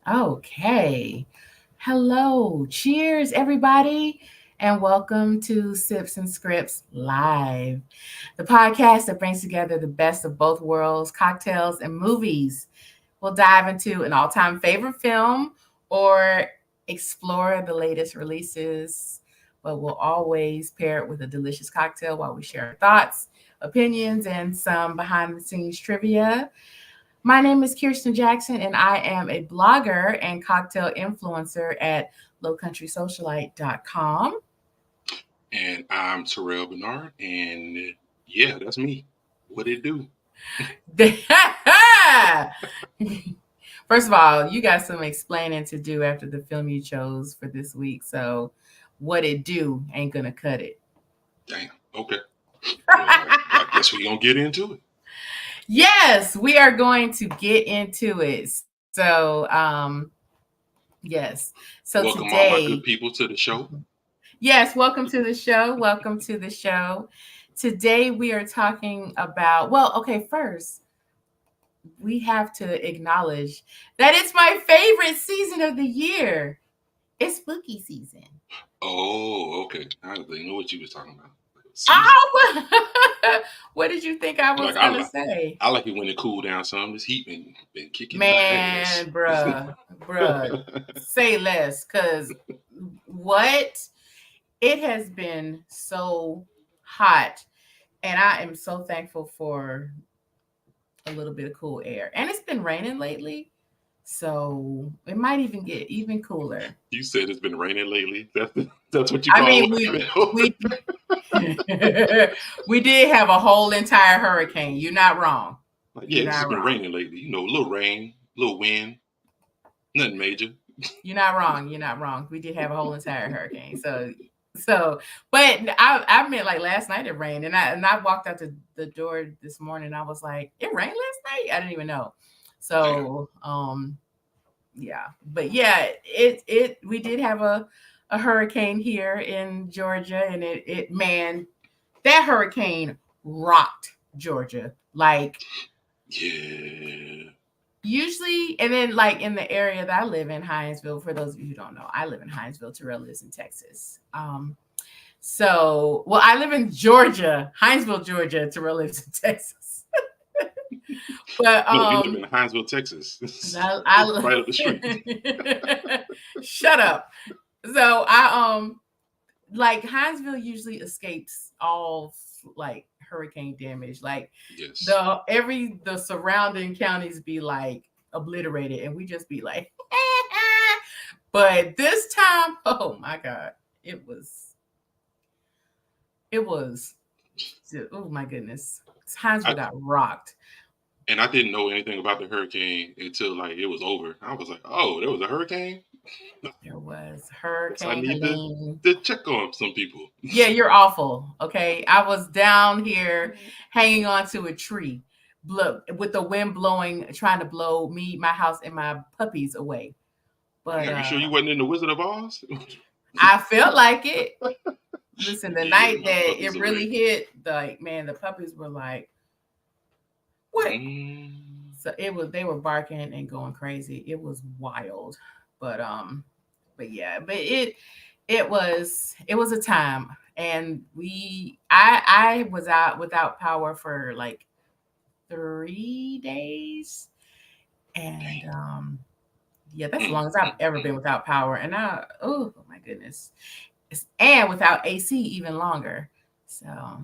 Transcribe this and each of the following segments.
Okay. Hello. Cheers, everybody. And welcome to Sips and Scripts Live, the podcast that brings together the best of both worlds, cocktails, and movies. We'll dive into an all time favorite film or explore the latest releases, but we'll always pair it with a delicious cocktail while we share our thoughts, opinions, and some behind the scenes trivia. My name is Kirsten Jackson, and I am a blogger and cocktail influencer at lowcountrysocialite.com. And I'm Terrell Bernard, and yeah, that's me. What it do? First of all, you got some explaining to do after the film you chose for this week. So, what it do ain't gonna cut it. Damn. Okay. Well, I guess we gonna get into it. Yes, we are going to get into it. Yes. So Welcome all my today, good people to the show. yes, welcome to the show. Welcome to the show. Today we are talking about, well, okay, first, we have to acknowledge that it's my favorite season of the year. It's spooky season. Oh, okay. I didn't know what you was talking about. Season. Oh, what did you think I was Like going to say? I like it when it cool down some. This heat been kicking my ass. Man, bruh, say less. Because what? It has been so hot. And I am so thankful for a little bit of cool air. And it's been raining lately. So it might even get even cooler. You said it's been raining lately. That's what you I call mean, it. we we did have a whole entire hurricane. You're not wrong. Like, yeah, You're it's not just been wrong. raining lately. You know, a little rain, a little wind, nothing major. You're not wrong. You're not wrong. We did have a whole entire hurricane. But I meant like last night it rained, and I walked out the door this morning. I was like, it rained last night. I didn't even know. Damn. So yeah, but yeah, it we did have a hurricane here in Georgia, and it man, that hurricane rocked Georgia. Like Yeah. usually, and then like in the area that I live in, Hinesville. For those of you who don't know, I live in Hinesville. Terrell lives in Texas. So well, I live in Georgia, Hinesville, Georgia. Terrell lives in Texas. But No, you live in Hinesville, Texas. Right up the street. shut up. So I like Hinesville usually escapes all like hurricane damage. Like Yes. the surrounding counties be like obliterated, and we just be like, but this time, oh my god, it was it was oh my goodness, Hinesville I, got rocked. and I didn't know anything about the hurricane until like it was over. I was like, oh, there was a hurricane? There was Guess I Hurricane need Helene. to check on some people. Yeah, you're awful. Okay. I was down here hanging onto a tree with the wind blowing, trying to blow me, my house, and my puppies away. But Damn, you sure you wasn't in the Wizard of Oz? I felt like it. Listen, the Yeah, get night my that puppies it away. really hit, like man, the puppies were like, what? Mm. So it was they were barking and going crazy. It was wild. But but yeah, but it was a time, and I was out without power for like 3 days, and Damn. yeah, that's the Mm, longest I've mm, ever mm. been without power, and oh my goodness, and without AC even longer. So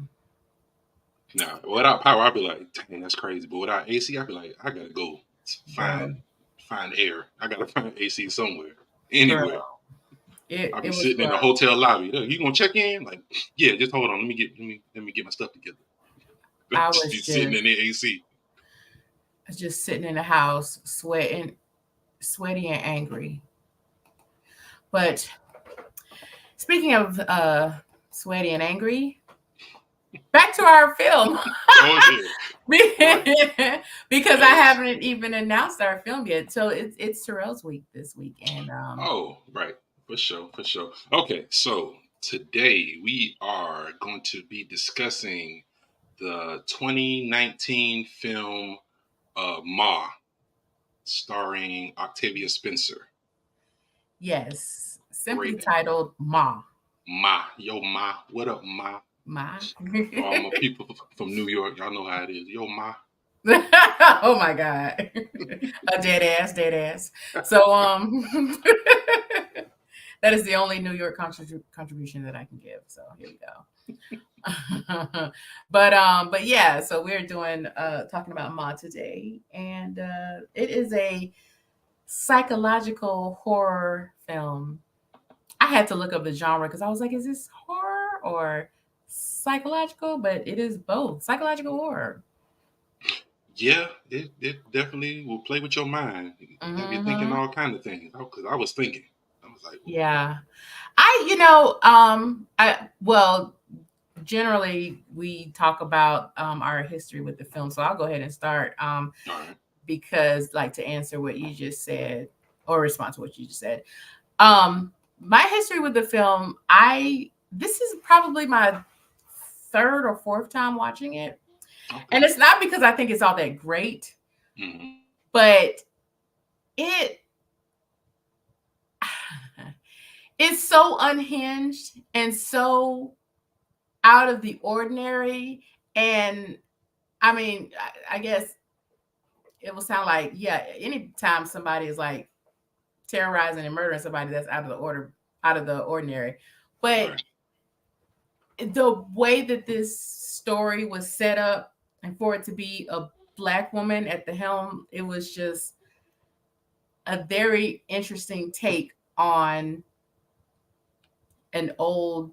Now, without power, I'd be like, dang, that's crazy. But without AC, I'd be like, I gotta go bro, find air. I gotta find AC somewhere, bro, anywhere. I'll it be was sitting in the rough. hotel lobby. "Look, you gonna check in? Like, yeah, just hold on. Let me get my stuff together. I Just was be sitting in the AC. just sitting in the house, sweaty and angry. But speaking of sweaty and angry, back to our film. Oh yeah, right. Because I Yes. haven't even announced our film yet. So it's Terrell's week this week, and Oh, right. For sure, for sure. Okay, so today we are going to be discussing the 2019 film Ma. starring Octavia Spencer. Yes, simply Great. titled Ma. Ma, what up, Ma? Ma. All my people from New York, y'all know how it is. Yo, Ma. Oh my God. A dead ass. So that is the only New York contribution that I can give. So here we go. But yeah, so we're doing talking about Ma today, and it is a psychological horror film. I had to look up the genre because I was like, is this horror or psychological? But it is both psychological horror. Yeah, it definitely will play with your mind. Have you thinking Hmm. all kind of things? Because I was thinking. I was like, ooh. Yeah. I well, generally we talk about our history with the film, so I'll go ahead and start All right. because, like, to answer what you just said or respond to what you just said. My history with the film, I this is probably my third or fourth time watching it, and Okay. it's not because I think it's all that great, Mm-hmm. but it it's so unhinged and so out of the ordinary. And I mean, I guess it will sound like, yeah, anytime somebody is like terrorizing and murdering somebody, that's out of the ordinary. But Right. the way that this story was set up, and for it to be a black woman at the helm, it was just a very interesting take on an old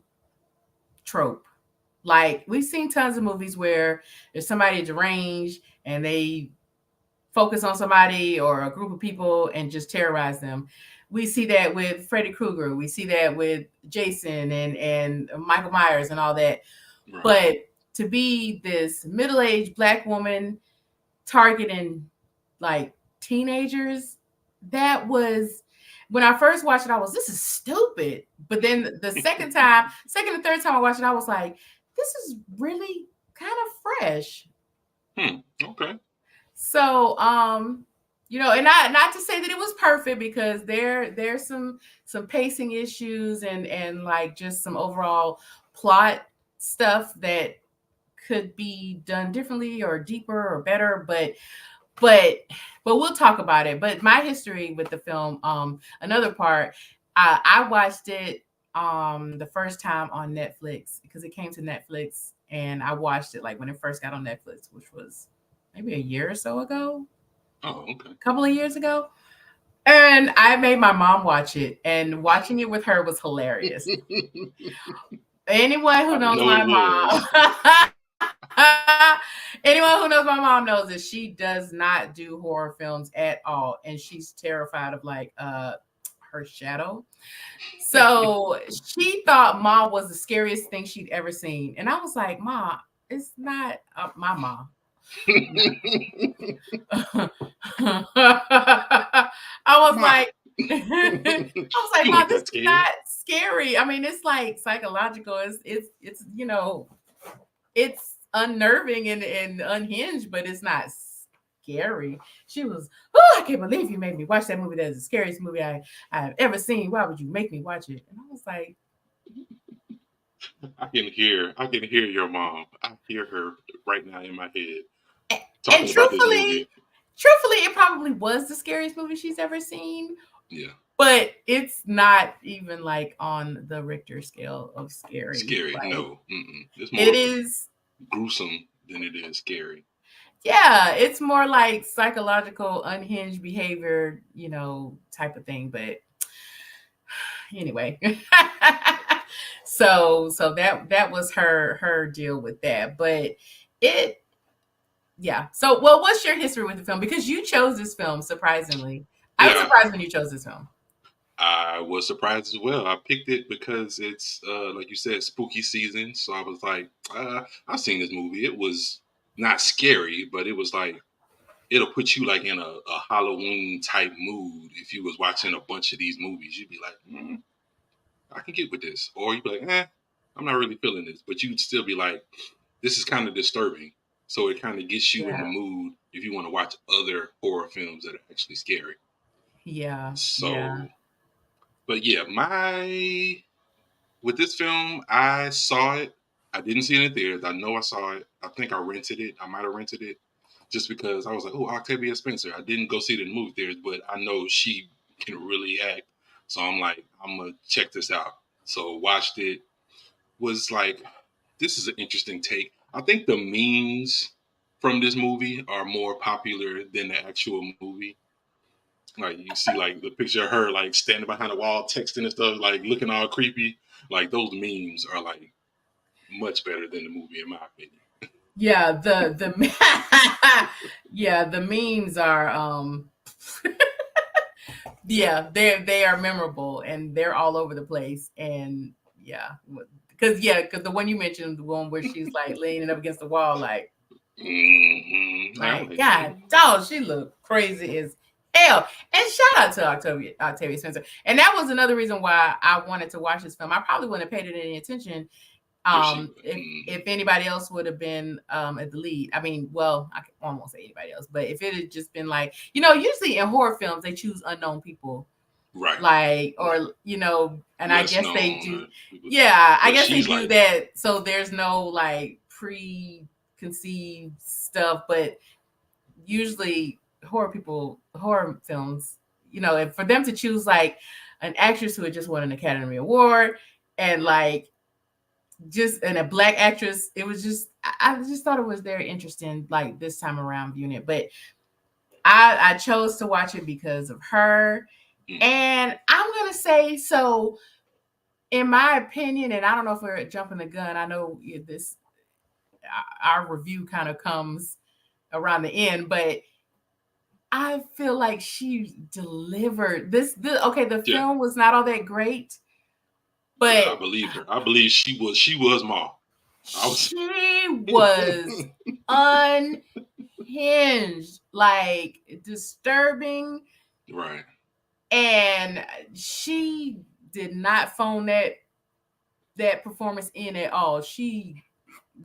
trope. Like, we've seen tons of movies where there's somebody deranged and they focus on somebody or a group of people and just terrorize them. We see that with Freddy Krueger. We see that with Jason and Michael Myers and all that. Right. But to be this middle-aged black woman targeting like teenagers, that was, when I first watched it, I was, this is stupid. But then the second and third time I watched it, I was like, this is really kind of fresh. Okay. So, and not to say that it was perfect, because there's some pacing issues and like just some overall plot stuff that could be done differently or deeper or better. But but we'll talk about it. But my history with the film, another part, I watched it the first time on Netflix because it came to Netflix, and I watched it like when it first got on Netflix, which was maybe a year or so ago, Oh, okay. a couple of years ago. And I made my mom watch it, and watching it with her was hilarious. Anyone who I knows know it my was. anyone who knows my mom knows that she does not do horror films at all, and she's terrified of like her shadow. So she thought Ma was the scariest thing she'd ever seen, and I was like, Ma, it's not my mom. I was Ma, like, I was like, you Mom, ain't this that is scared. not scary. I mean, it's like psychological. It's it's unnerving and unhinged, but it's not scary. She was, oh, I can't believe you made me watch that movie. That's the scariest movie I've ever seen. Why would you make me watch it? And I was like, I can hear your mom. I hear her right now in my head and talking about this movie. truthfully, it probably was the scariest movie she's ever seen. Yeah. But it's not even like on the Richter scale of scary. Scary. Like, No. Mm-mm. It's it more is, gruesome than it is scary. yeah, it's more like psychological, unhinged behavior, type of thing. But anyway, so that was her deal with that. But it, yeah. So, well, what's your history with the film? Because you chose this film, surprisingly. I was Yeah. surprised when you chose this film. I was surprised as well. I picked it because it's like you said, spooky season. So I was like, I've seen this movie. It was not scary, but it was like it'll put you like in a Halloween type mood. If you was watching a bunch of these movies, you'd be like, I can get with this. Or you'd be like, I'm not really feeling this. But you'd still be like, this is kind of disturbing. So it kind of gets you in the Yeah. mood. if you want to watch other horror films that are actually scary. Yeah, yeah. So, but yeah, my with this film, I saw it. I didn't see it in theaters. I know I saw it. I think I rented it. I might have rented it just because I was like, oh, Octavia Spencer. I didn't go see it in the movie theaters, but I know she can really act. So I'm like, I'm gonna check this out. So watched it. Was like, this is an interesting take. I think the memes from this movie are more popular than the actual movie. Like you see, like the picture of her like standing behind a wall, texting and stuff, like looking all creepy. Like those memes are like much better than the movie, in my opinion. Yeah, the yeah, the memes are yeah, they are memorable and they're all over the place. And yeah, because the one you mentioned, the one where she's like leaning up against the wall, I'm like like, God, dog, she looked crazy as hell. And shout out to Octavia Spencer. And that was another reason why I wanted to watch this film. I probably wouldn't have paid it any attention if she, if anybody else would have been at the lead. I mean, well, I won't say anybody else, but if it had just been like, usually in horror films they choose unknown people, right, like, right, or and I less guess they known, do. people, Yeah, I but guess they she's do like, that so there's no like preconceived stuff. But usually horror films, and for them to choose like an actress who had just won an Academy Award, and right, like just and a black actress, it was just I just thought it was very interesting, like this time around viewing it. But I chose to watch it because of her. mm, And I'm gonna say, so in my opinion, and I don't know if we're jumping the gun. I know this our review kind of comes around the end, but I feel like she delivered okay, the yeah, film was not all that great, yeah. but I believe her. I believe she was Ma. I was she was unhinged, like disturbing, right, and she did not phone that performance in at all. She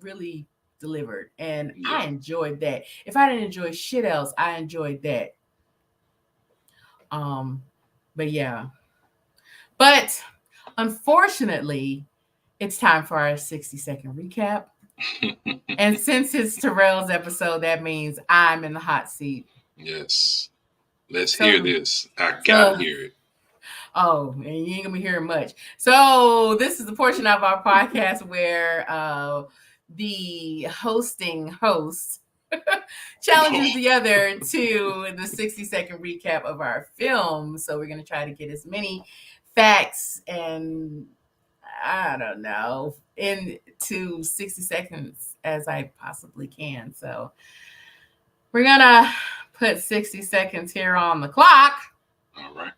really delivered, and I yeah, enjoyed that. If I didn't enjoy shit else, I enjoyed that. Um, but yeah, but unfortunately, it's time for our 60-second recap. And since it's Terrell's episode, that means I'm in the hot seat. yes. Let's hear So, this. I gotta so hear it. oh, and you ain't gonna be hearing much. So this is the portion of our podcast where the hosting host challenges the other to the 60-second recap of our film. So we're gonna try to get as many facts and I don't know into 60 seconds as I possibly can. So we're gonna put 60 seconds here on the clock. All right,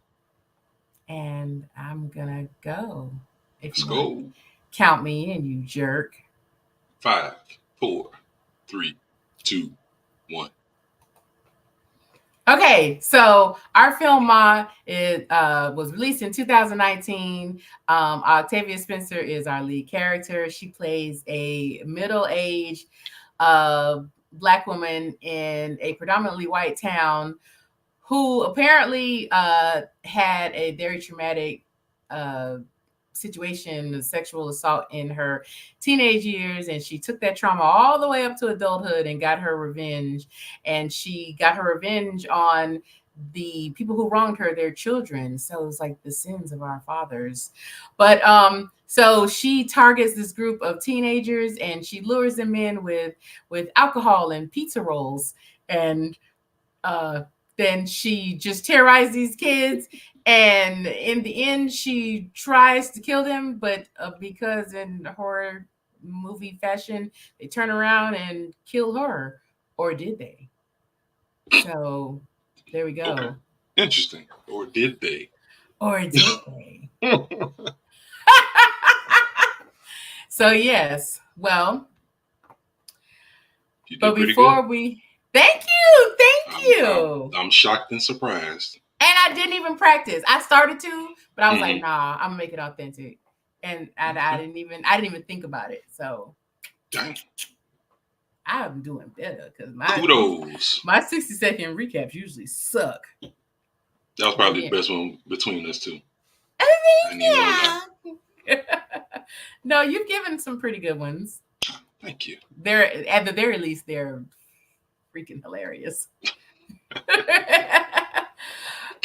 And I'm gonna go. If let's you want to go. count me in, you jerk. 5, 4, 3, 2, 1. Okay, so our film Ma was released in 2019. Octavia Spencer is our lead character. She plays a middle-aged black woman in a predominantly white town who apparently had a very traumatic uh, situation, sexual assault in her teenage years, and she took that trauma all the way up to adulthood and got her revenge. And she got her revenge on the people who wronged her, their children. So it's like the sins of our fathers. But so she targets this group of teenagers and she lures them in with alcohol and pizza rolls. And uh, then she just terrorized these kids. And in the end, she tries to kill them, but because in horror movie fashion, they turn around and kill her. Or did they? So there we Okay, go. interesting. Or did they? Or did they? You So, yes. Well, but did pretty good. before we. Thank you. Thank I'm I'm you. I'm shocked and surprised. And I didn't even practice. I started to, but I was like, Hmm. nah, I'm gonna make it authentic. And I Okay. didn't even think about it. So Dang. I'm doing better because Kudos. my 60-second recaps usually suck. That was But probably yeah. the best one between us two. I I ain't even gonna lie. mean, yeah. No, you've given some pretty good ones. Thank you. They're at the very least they're freaking hilarious. All right, Man.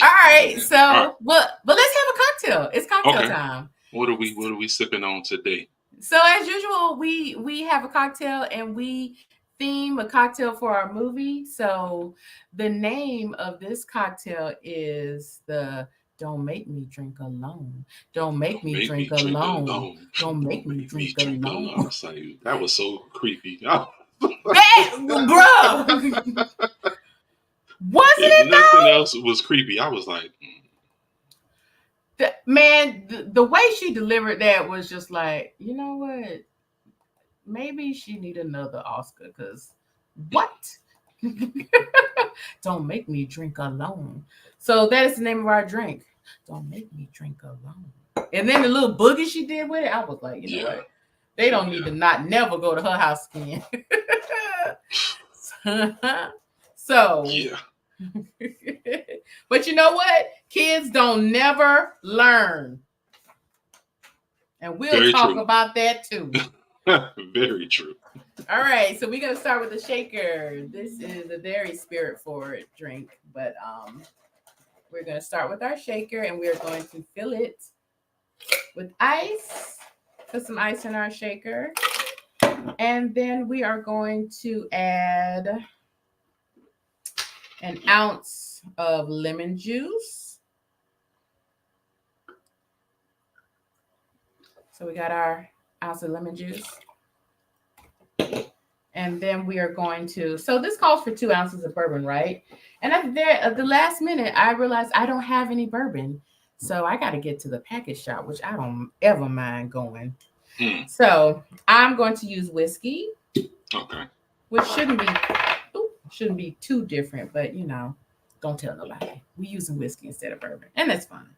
All right. so but let's have a cocktail. It's cocktail Okay. time. What are we sipping on today? So as usual, we have a cocktail and we theme a cocktail for our movie. So the name of this cocktail is the Don't Make Me Drink Alone. Don't make Don't me make me drink drink alone. alone. Don't make Don't me make me drink drink alone. I alone. was like, that was so creepy. Oh. That, bro. Wasn't If it nothing though? else was creepy, I was like, Man, the way she delivered that was just like, you know what? Maybe she need another Oscar because what? Don't make me drink alone. So that is the name of our drink. Don't make me drink alone. And then the little boogie she did with it, I was like, you know yeah, what? They don't need yeah, to not never go to her house again. So, yeah. but you know what? Kids don't never learn. And we'll Very talk true. about that too. Very true. All right, so we're gonna start with the shaker. This is a dairy spirit forward drink, but we're gonna start with our shaker and we're going to fill it with ice. Put some ice in our shaker, and then we are going to add an ounce of lemon juice. So we got our ounce of lemon juice. And then we are going to, so this calls for 2 ounces of bourbon, right? And at the last minute, I realized I don't have any bourbon. So I got to get to the package shop, which I don't ever mind going. Mm, So I'm going to use whiskey, okay. which shouldn't be too different, but don't tell nobody. We're using whiskey instead of bourbon. And that's fine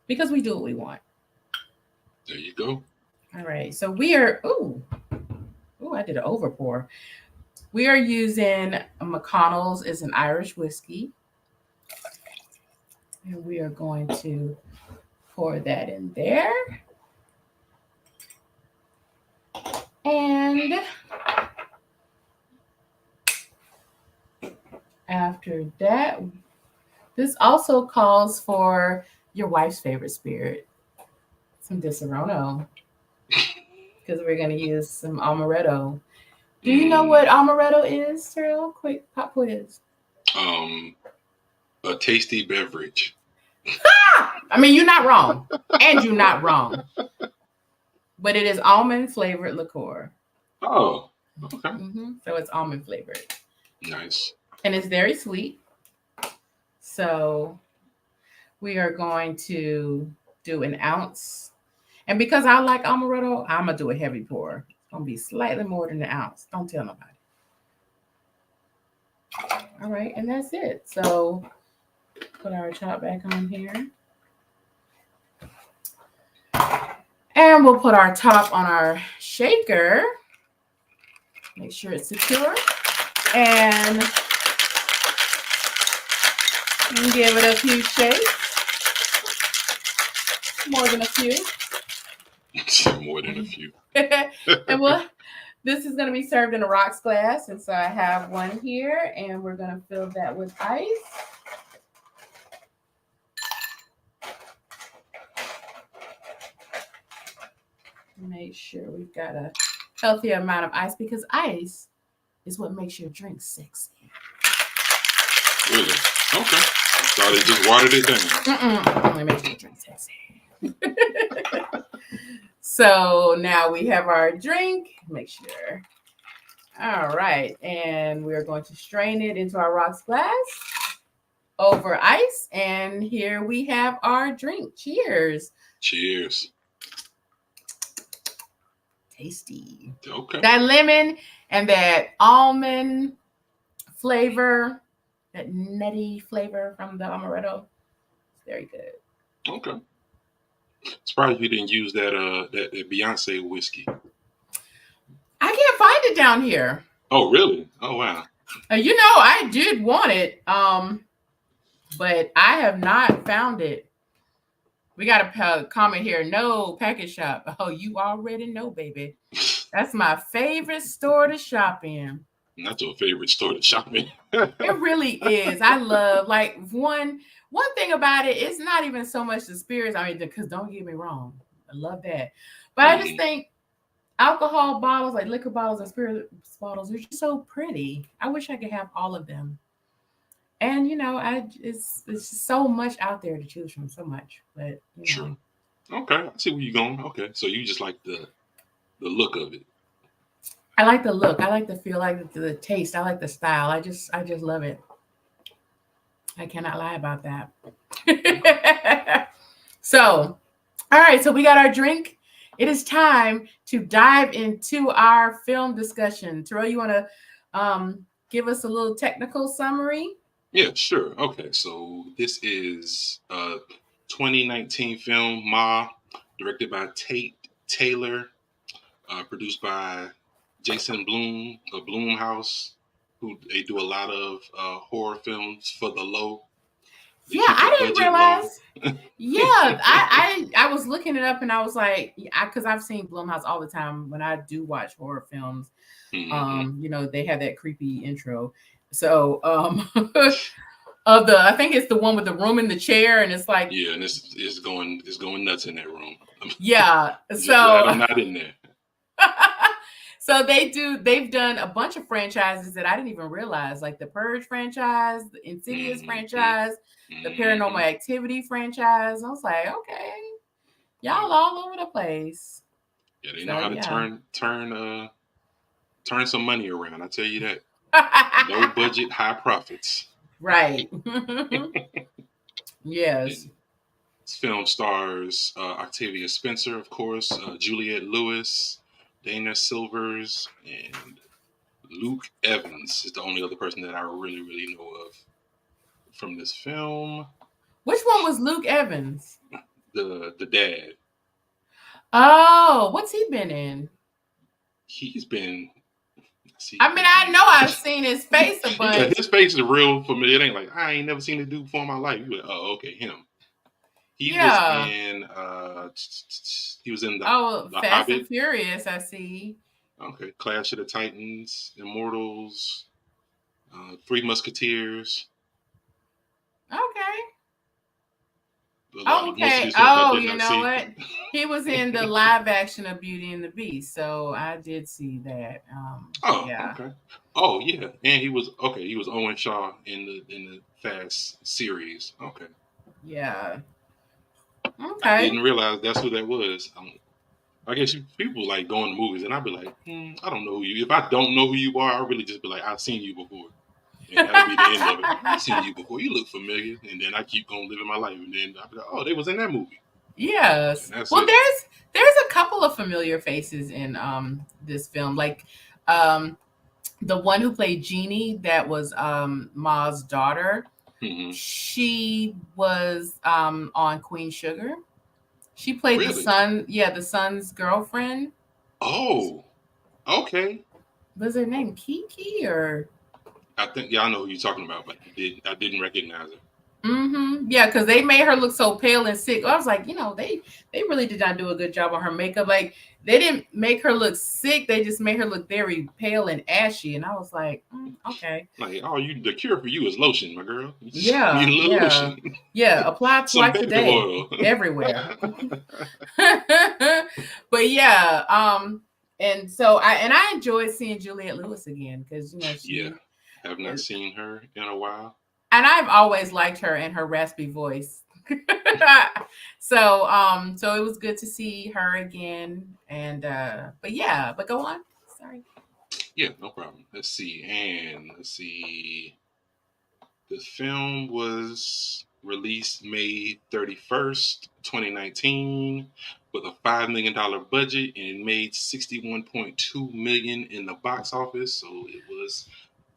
because we do what we want. There you go. All right. So we are, I did an overpour. We are using McConnell's is an Irish whiskey. And we are going to pour that in there. And after that, this also calls for your wife's favorite spirit, some Disaronno, because we're going to use some amaretto. Do you know what amaretto is, Cyril? Quick pop quiz. A tasty beverage. I mean, you're not wrong. And you're not wrong. But it is almond flavored liqueur. Oh, okay. So it's almond flavored. Nice. And it's very sweet. So we are going to do an ounce. And because I like amaretto, I'm going to do a heavy pour. It's going to be slightly more than an ounce. Don't tell nobody. All right. And that's it. So put our top back on here. And we'll put our top on our shaker. Make sure it's secure. And give it a few shakes. More than a few. More than a few. And this is going to be served in a rocks glass. And so I have one here. And we're going to fill that with ice. Make sure we've got a healthy amount of ice because ice is what makes your drink sexy. Really? Okay. Thought it just watered it down. It makes your drink sexy. So now we have our drink. Make sure. All right. And we're going to strain it into our rocks glass over ice. And here we have our drink. Cheers. Cheers. Tasty. Okay. That lemon and that almond flavor, that nutty flavor from the amaretto, it's very good. Okay. Surprised you didn't use that Beyonce whiskey. I can't find it down here. Oh, really? Oh, wow. I did want it, but I have not found it. We got a comment here. No package shop. Oh, you already know, baby. That's my favorite store to shop in. Not your favorite store to shop in. It really is. I love like one thing about it. It's not even so much the spirits. I mean, because don't get me wrong, I love that, but I just Hmm. think alcohol bottles, like liquor bottles and spirit bottles, are just so pretty. I wish I could have all of them. And it's just so much out there to choose from, so much. But Sure. Okay, I see where you're going. Okay, so you just like the look of it. I like the look. I like the feel. I like the taste. I like the style. I just love it. I cannot lie about Okay. that. So, all right. So we got our drink. It is time to dive into our film discussion. Terrell, you want to give us a little technical summary? Yeah, sure. Okay, so this is a 2019 film, Ma, directed by Tate Taylor, produced by Jason Bloom of Bloomhouse, who they do a lot of horror films for the low. They Yeah, keep the I didn't budget low. realize. Yeah, I was looking it up and I was like, because I've seen Blumhouse all the time when I do watch horror films. Hmm. They have that creepy intro. So, of the I think it's the one with the room in the chair, and it's like, Yeah, and it's going nuts in that room. yeah. I'm just glad So, I'm not in there. so they've done a bunch of franchises that I didn't even realize, like the Purge franchise, the Insidious Hmm. franchise, the Paranormal Hmm. Activity franchise. I was like, okay, Yeah, y'all all over the place. yeah, they know So how to yeah. turn some money around. I tell you that. Low budget, high profits. Right. Yes. And this film stars Octavia Spencer, of course, Juliette Lewis, Dana Silvers, and Luke Evans is the only other person that I really, really know of from this film. Which one was Luke Evans? The dad, Oh, what's he been in? he's been. See, I mean, I know I've seen his face a yeah, bunch. his face is real familiar. It ain't like I ain't never seen this dude before in my life. You like, oh, okay, him. He was Yeah. in. He was in Oh, the Fast and Hobbit. Furious, I see. Okay, Clash of the Titans, Immortals, Three Musketeers. Okay. Most of Okay. these films I Oh, did you not know see. what? He was in the live action of Beauty and the Beast, so I did see that. Oh, Yeah. okay. Oh, yeah, and he was okay. He was Owen Shaw in the Fast series. Okay, Yeah. I Okay. didn't realize that's who that was. I guess people like going to movies, and I'd be like, I don't know who you. If I don't know who you are, I really just be like, I've seen you before, and that'll be the end of it. I've seen you before. You look familiar, and then I keep going living my life, and then I'll be like, oh, they was in that movie, Yes. and that's Well, it. there's a couple of familiar faces in this film. Like um the one who played Jeannie, that was Ma's daughter. Hmm. She was on Queen Sugar. She played the Really? son, yeah, the son's girlfriend. Oh, okay. Was her name Kiki or I think yeah, I know who you're talking about, but I didn't recognize her. mm-hmm. Yeah, because they made her look so pale and sick. I was like, they really did not do a good job on her makeup. Like they didn't make her look sick. They just made her look very pale and ashy. And I was like, okay, Like, oh, you the cure for you is lotion, my girl. You just need yeah, a little yeah, lotion, yeah. Apply some twice a baby day, oil. everywhere. But yeah, and so I enjoyed seeing Juliette Lewis again because Yeah, she have not is, seen her in a while. and I've always liked her and her raspy voice. So it was good to see her again. And but yeah, but go on. Sorry. Yeah, no problem. Let's see. The film was released May 31st, 2019, with a $5 million budget, and it made 61.2 million in the box office. So it was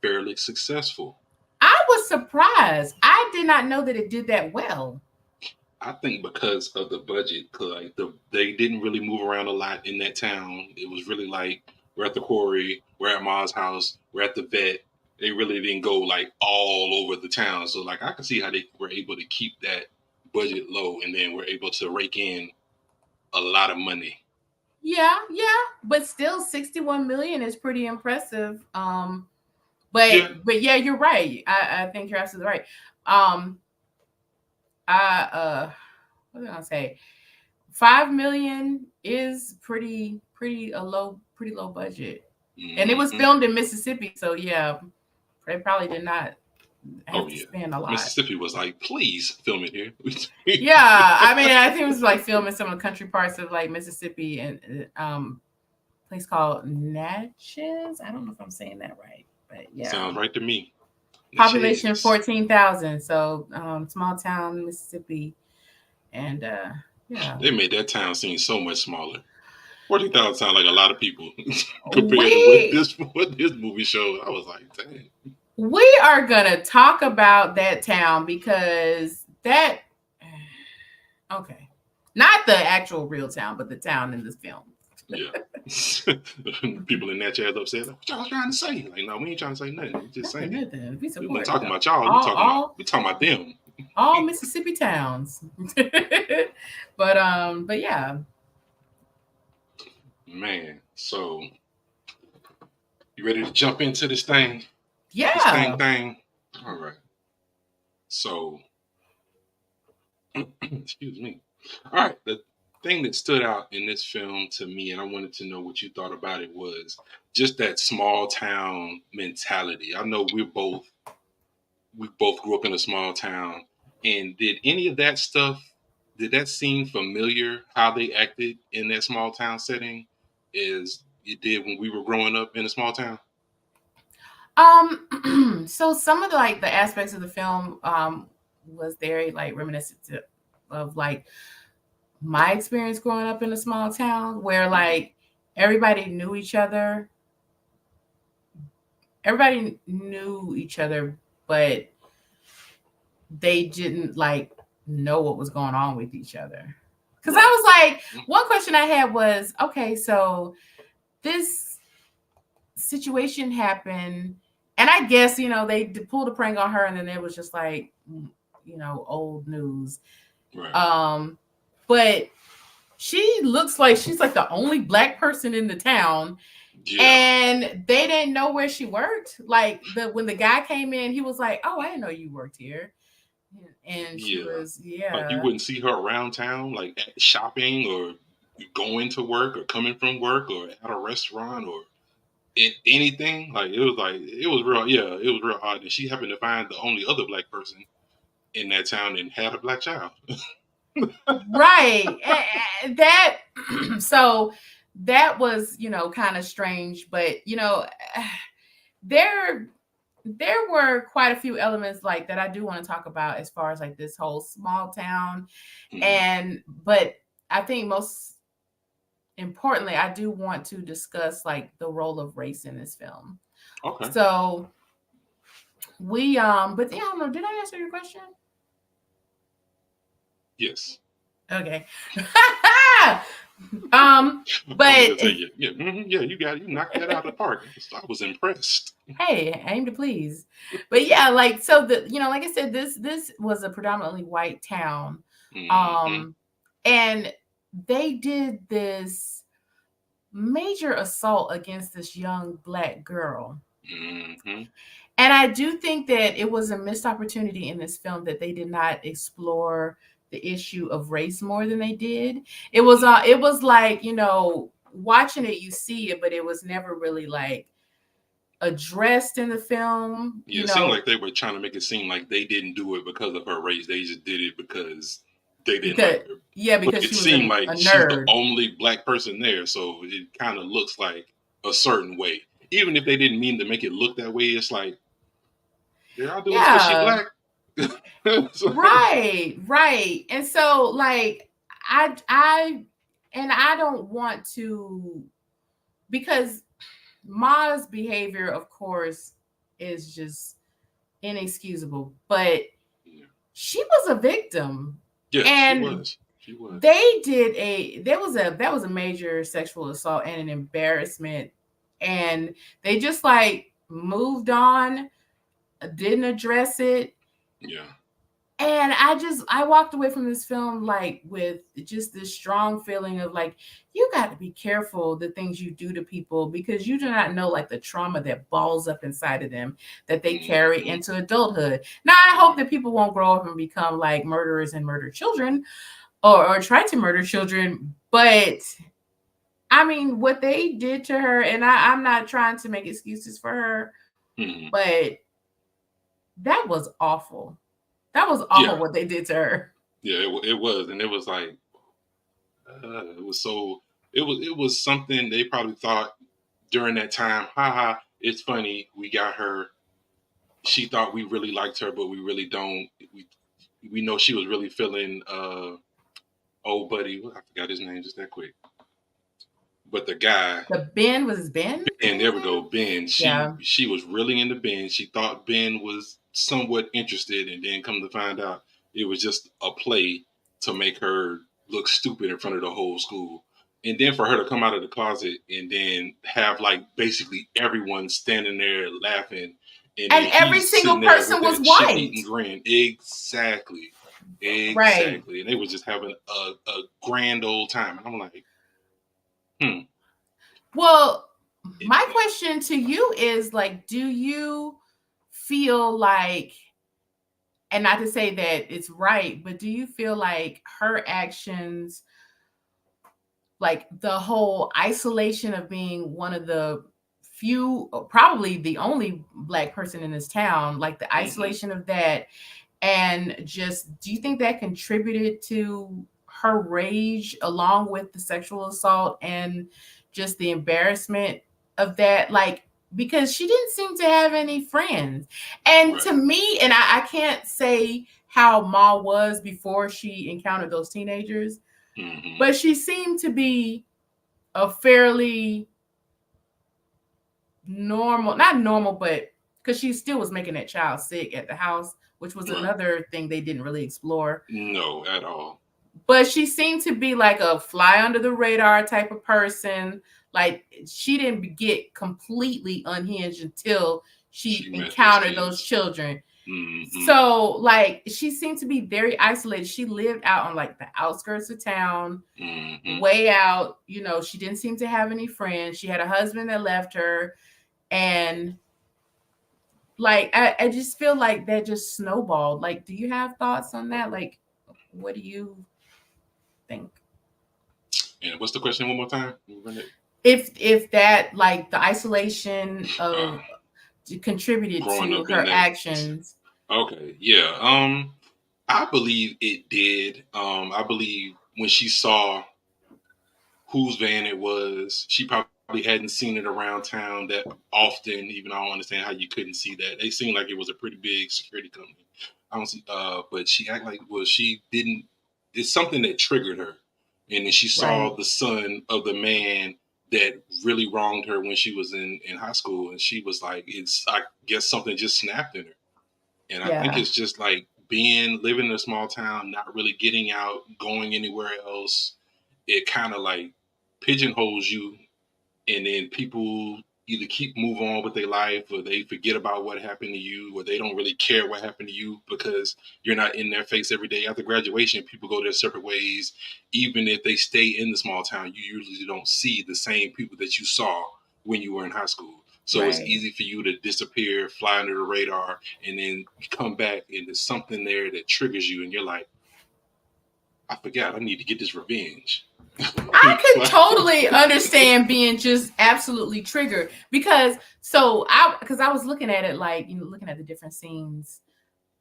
fairly successful. I was surprised. I did not know that it did that well. I think because of the budget, 'cause like they didn't really move around a lot in that town. It was really like we're at the quarry, we're at Ma's house, we're at the vet. They really didn't go like all over the town. So like I can see how they were able to keep that budget low and then we're able to rake in a lot of money. Yeah, yeah, but still 61 million is pretty impressive. But Yeah. yeah, you're right. I think you're absolutely right. Um, I what did I say? 5 million is pretty low budget, and it was Hmm. filmed in Mississippi. So yeah, they probably did not Oh have to yeah. spend a lot. Mississippi was like, please film it here. Yeah, I mean, I think it was like filming some of the country parts of like Mississippi and place called Natchez. I don't know if I'm saying that right, but yeah. Sounds right to me. Population Natchez. 14,000. So small town Mississippi, and yeah. They made that town seem so much smaller. 40,000 sound like a lot of people compared to We what this movie showed. I was like, dang. we are gonna talk about that town because that okay, not the actual real town, but the town in this film. Yeah. People in that chat upset. Like, what y'all trying to say? Like, no, we ain't trying to say nothing. We just Nothing, saying. nothing. We We weren't support talking about y'all. all We talking about them. all Mississippi towns. But yeah, Man. So you ready to jump into this thing? This yeah. thing. All right. So excuse me. All right. The thing that stood out in this film to me, and I wanted to know what you thought about it, was just that small town mentality. I know we both grew up in a small town, and did any of that stuff? Did that seem familiar? How they acted in that small town setting, as it did when we were growing up in a small town? So some of the like the aspects of the film was very like reminiscent of like my experience growing up in a small town where Mm-hmm. like everybody knew each other. Everybody knew each other, but they didn't like know what was going on with each other. Cause I Right. was like, one question I had was, okay, so this situation happened, and I guess they pulled a prank on her, and then it was just like old news. Right. Um, but she looks like she's like the only black person in the town, Yeah. and they didn't know where she worked. Like when the guy came in, he was like, "Oh, I didn't know you worked here," and she Yeah. was, Like you yeah, wouldn't see her around town, like at shopping or going to work or coming from work or at a restaurant or anything. Like it was real. Yeah, it was real odd that she happened to find the only other black person in that town and had a black child. right. That so that was kind of strange, but there there were quite a few elements like that I do want to talk about as far as like this whole small town. Mhm. And but I think most importantly, I do want to discuss like the role of race in this film. Okay. So we but yeah, I don't know, did I answer your question? Yes. Okay. um I'm but gonna tell you. Yeah. Yeah. You got you knocked that out of the park. I was impressed. hey, aim to please. But yeah, like so like I said, this was a predominantly white town. Hmm. Um and they did this major assault against this young black girl. Hmm. And I do think that it was a missed opportunity in this film that they did not explore the issue of race more than they did. It was like, watching it you see it, but it was never really like addressed in the film, Yeah, it seemed like they were trying to make it seem like they didn't do it because of her race. They just did it because they didn't because like her. yeah, But because it she was seemed a like she's the nerd. only black person there, so it kind of looks like a certain way. Even if they didn't mean to make it look that way, it's like they're all doing this because she Yeah, black. So, right, right. And so like I and I don't want to, because Ma's behavior, of course, is just inexcusable, but yeah. she was a victim. Yeah, she And was. She was. they did a there was a that was a major sexual assault and an embarrassment and they just like moved on, didn't address it. Yeah. And I walked away from this film like with just this strong feeling of like, you got to be careful the things you do to people, because you do not know like the trauma that balls up inside of them that they carry Mm-hmm. into adulthood. Now I hope Right. that people won't grow up and become like murderers and murder children, or try to murder children, but I mean what they did to her, and I'm not trying to make excuses for her, Mm-hmm. but that was awful. That was Yeah. awful what they did to her. Yeah. It was, and it was like it was so. It was something they probably thought during that time. Haha, it's funny. We got her. She thought we really liked her, but we really don't. We know she was really feeling old buddy. I forgot his name just that quick. But the guy, The Ben, was Ben Ben, there his we go, name? Ben. She Yeah. she was really into Ben. She thought Ben was somewhat interested, and then come to find out it was just a play to make her look stupid in front of the whole school. And then for her to come out of the closet and then have like basically everyone standing there laughing, and And then every he's sitting single there with person was that shit white. eating grin. Exactly. Right. Exactly. And they was just having a grand old time. And I'm like, hmm. Well, It, my question to you is like, do you feel like, and not to say that it's right, but do you feel like her actions, like the whole isolation of being one of the few, probably the only black person in this town, like the mm-hmm. isolation of that, and just, do you think that contributed to her rage along with the sexual assault and just the embarrassment of that? Like, because she didn't seem to have any friends. And Right. to me, and I can't say how Ma was before she encountered those teenagers, Mm-hmm. but she seemed to be a fairly normal, not normal, but because she still was making that child sick at the house, which was Right. another thing they didn't really explore. No, at all. But she seemed to be like a fly under the radar type of person. Like, she didn't get completely unhinged until she She met those encountered those kids. children. Mm-hmm. So like she seemed to be very isolated. She lived out on like the outskirts of town, Mm-hmm. way out. You know, she didn't seem to have any friends. She had a husband that left her, and like I just feel like that just snowballed. Like, do you have thoughts on that? Like, what do you think? And what's the question one more time? If that, like the isolation Uh, of, contributed growing to up in her that. actions? Okay, yeah. I believe it did. I believe when she saw whose van it was, she probably hadn't seen it around town that often. Even though I don't understand how you couldn't see that. They seemed like it was a pretty big security company. I don't see. But she act like, well, she didn't. It's something that triggered her, and then she saw Right. the son of the man that really wronged her when she was in high school, and she was like, it's, I guess something just snapped in her. And I think Yeah. it's just like being living in a small town, not really getting out, going anywhere else. It kind of like pigeonholes you, and then people either keep move on with their life, or they forget about what happened to you, or they don't really care what happened to you because you're not in their face every day. After graduation, people go their separate ways. Even if they stay in the small town, you usually don't see the same people that you saw when you were in high school. So it's Right. easy for you to disappear, fly under the radar, and then you come back and there's something there that triggers you, and you're like, I forgot, I need to get this revenge. I could Like, totally understand being just absolutely triggered, because I was looking at it, like, looking at the different scenes,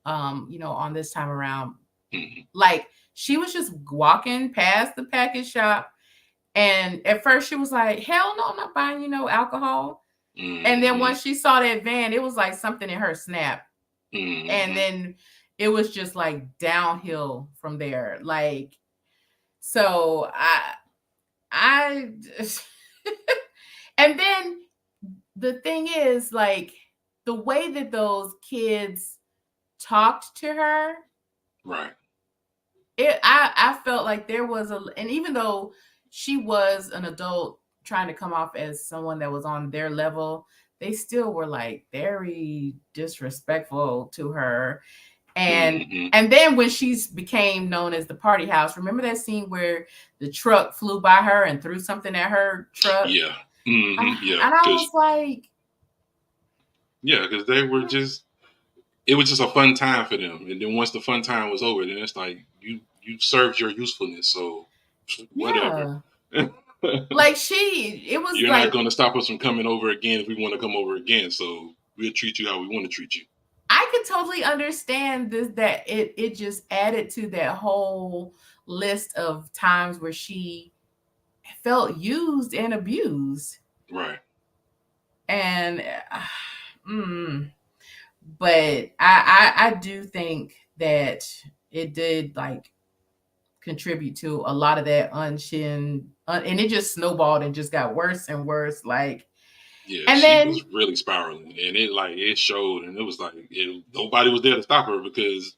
on this time around, mm-hmm, like she was just walking past the package shop, and at first she was like, hell no, I'm not buying alcohol. And then mm-hmm, once she saw that van, it was like something in her snap. And mm-hmm. then it was just like downhill from there. Like, so I and then the thing is, like, the way that those kids talked to her, Right. I felt like there was and even though she was an adult, trying to come off as someone that was on their level, they still were like very disrespectful to her. And Mm-hmm. and then when she's became known as the party house, remember that scene where the truck flew by her and threw something at her truck? Yeah. Mm-hmm. Yeah. And I was like, Because they were just. It was just a fun time for them, and then once the fun time was over, then it's like you served your usefulness, so whatever. yeah. Like it was You're not like going to stop us from coming over again if we want to come over again. So we'll treat you how we want to treat you. I could totally understand this, that it just added to that whole list of times where she felt used and abused. Right. And mm, but I do think that it did like contribute to a lot of that and it just snowballed and just got worse and worse. Like, Yeah, and she then was really spiraling, and it showed, and it was like nobody was there to stop her because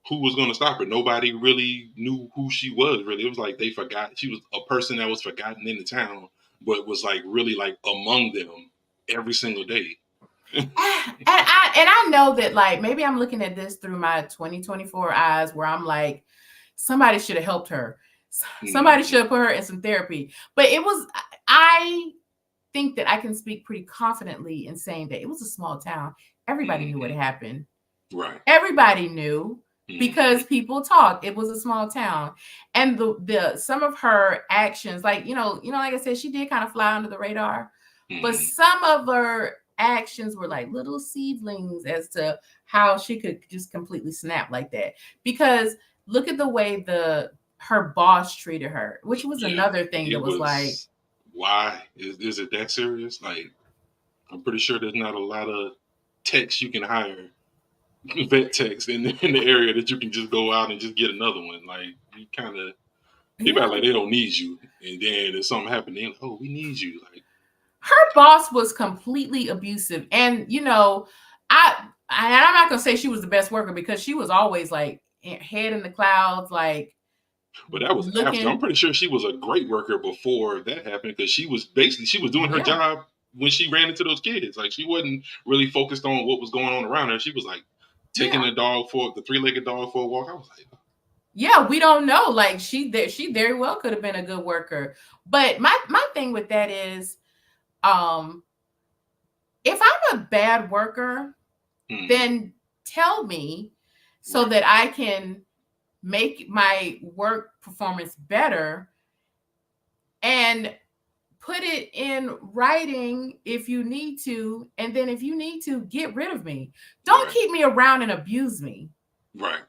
who was going to stop her? Nobody really knew who she was. Really, it was like they forgot she was a person that was forgotten in the town, but was like really like among them every single day. and I know that like maybe I'm looking at this through my 2024 eyes where I'm like somebody should have helped her. Somebody Mm-hmm. should have put her in some therapy. But it was I think that I can speak pretty confidently in saying that it was a small town. Everybody knew what Mm-hmm. happened. Right. Everybody knew Mm-hmm. because people talked. It was a small town. And the some of her actions, like, like I said, she did kind of fly under the radar. But Mm-hmm. some of her actions were like little seedlings as to how she could just completely snap like that. Because look at the way the her boss treated her, which was Yeah, another thing that it was like, was. Why is it that serious? Like, I'm pretty sure there's not a lot of techs you can hire, vet techs in the area that you can just go out and just get another one. Like, you kind of people act yeah, like they don't need you, and then if something happened, they're like, oh, we need you. Like, her boss was completely abusive. And I I'm not gonna say she was the best worker because she was always like head in the clouds, like but that was after. I'm looking. pretty sure she was a great worker before that happened because she was doing her Yeah, job when she ran into those kids. Like, she wasn't really focused on what was going on around her. She was like taking yeah, the 3-legged dog for a walk. I was like, yeah. We don't know. Like she very well could have been a good worker. But my thing with that is, um, if I'm a bad worker, hmm, then tell me so right, that I can make my work performance better and put it in writing if you need to, and then if you need to get rid of me, don't right, keep me around and abuse me. right.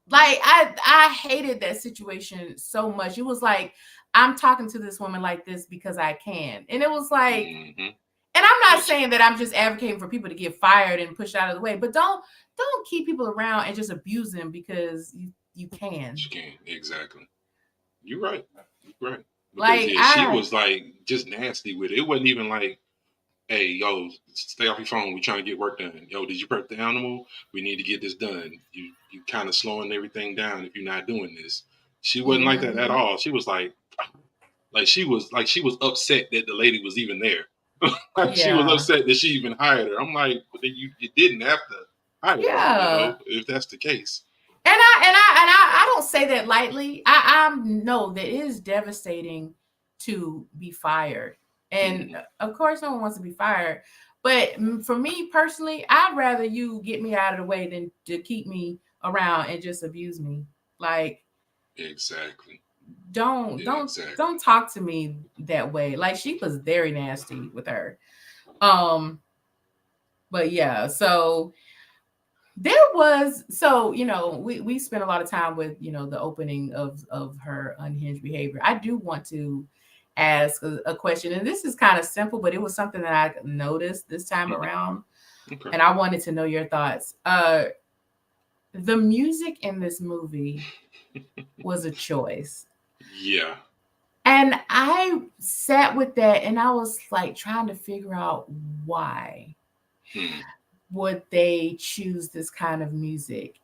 Like, I hated that situation so much. It was like I'm talking to this woman like this because I can, and it was like, Hmm. and I'm not But saying that I'm just advocating for people to get fired and pushed out of the way, but don't keep people around and just abuse them because you can. she can't exactly. You're right. You're right. Because Like, yeah, she was like just nasty with it. It wasn't even like, hey, yo, stay off your phone. We trying to get work done. Yo, did you prep the animal? We need to get this done. You kind of slowing everything down if you're not doing this. She wasn't like that at mhm. all. She was like she was upset that the lady was even there. Like, she was Yeah. upset that she even hired her. I'm like, but then you didn't have to hire her, Yeah. if that's the case. And I don't say that lightly. I know that it is devastating to be fired, and Hmm. of course, no one wants to be fired. But for me personally, I'd rather you get me out of the way than to keep me around and just abuse me. Like, Exactly. don't don't Exactly. don't talk to me that way. Like, she was very nasty with her. Um, but yeah, so there was, so we spent a lot of time with the opening of her unhinged behavior. I do want to ask a question, and this is kind of simple, but it was something that I noticed this time Hmm. around, Okay. and I wanted to know your thoughts. The music in this movie was a choice, Yeah. and I sat with that and I was like trying to figure out why Hmm. would they choose this kind of music.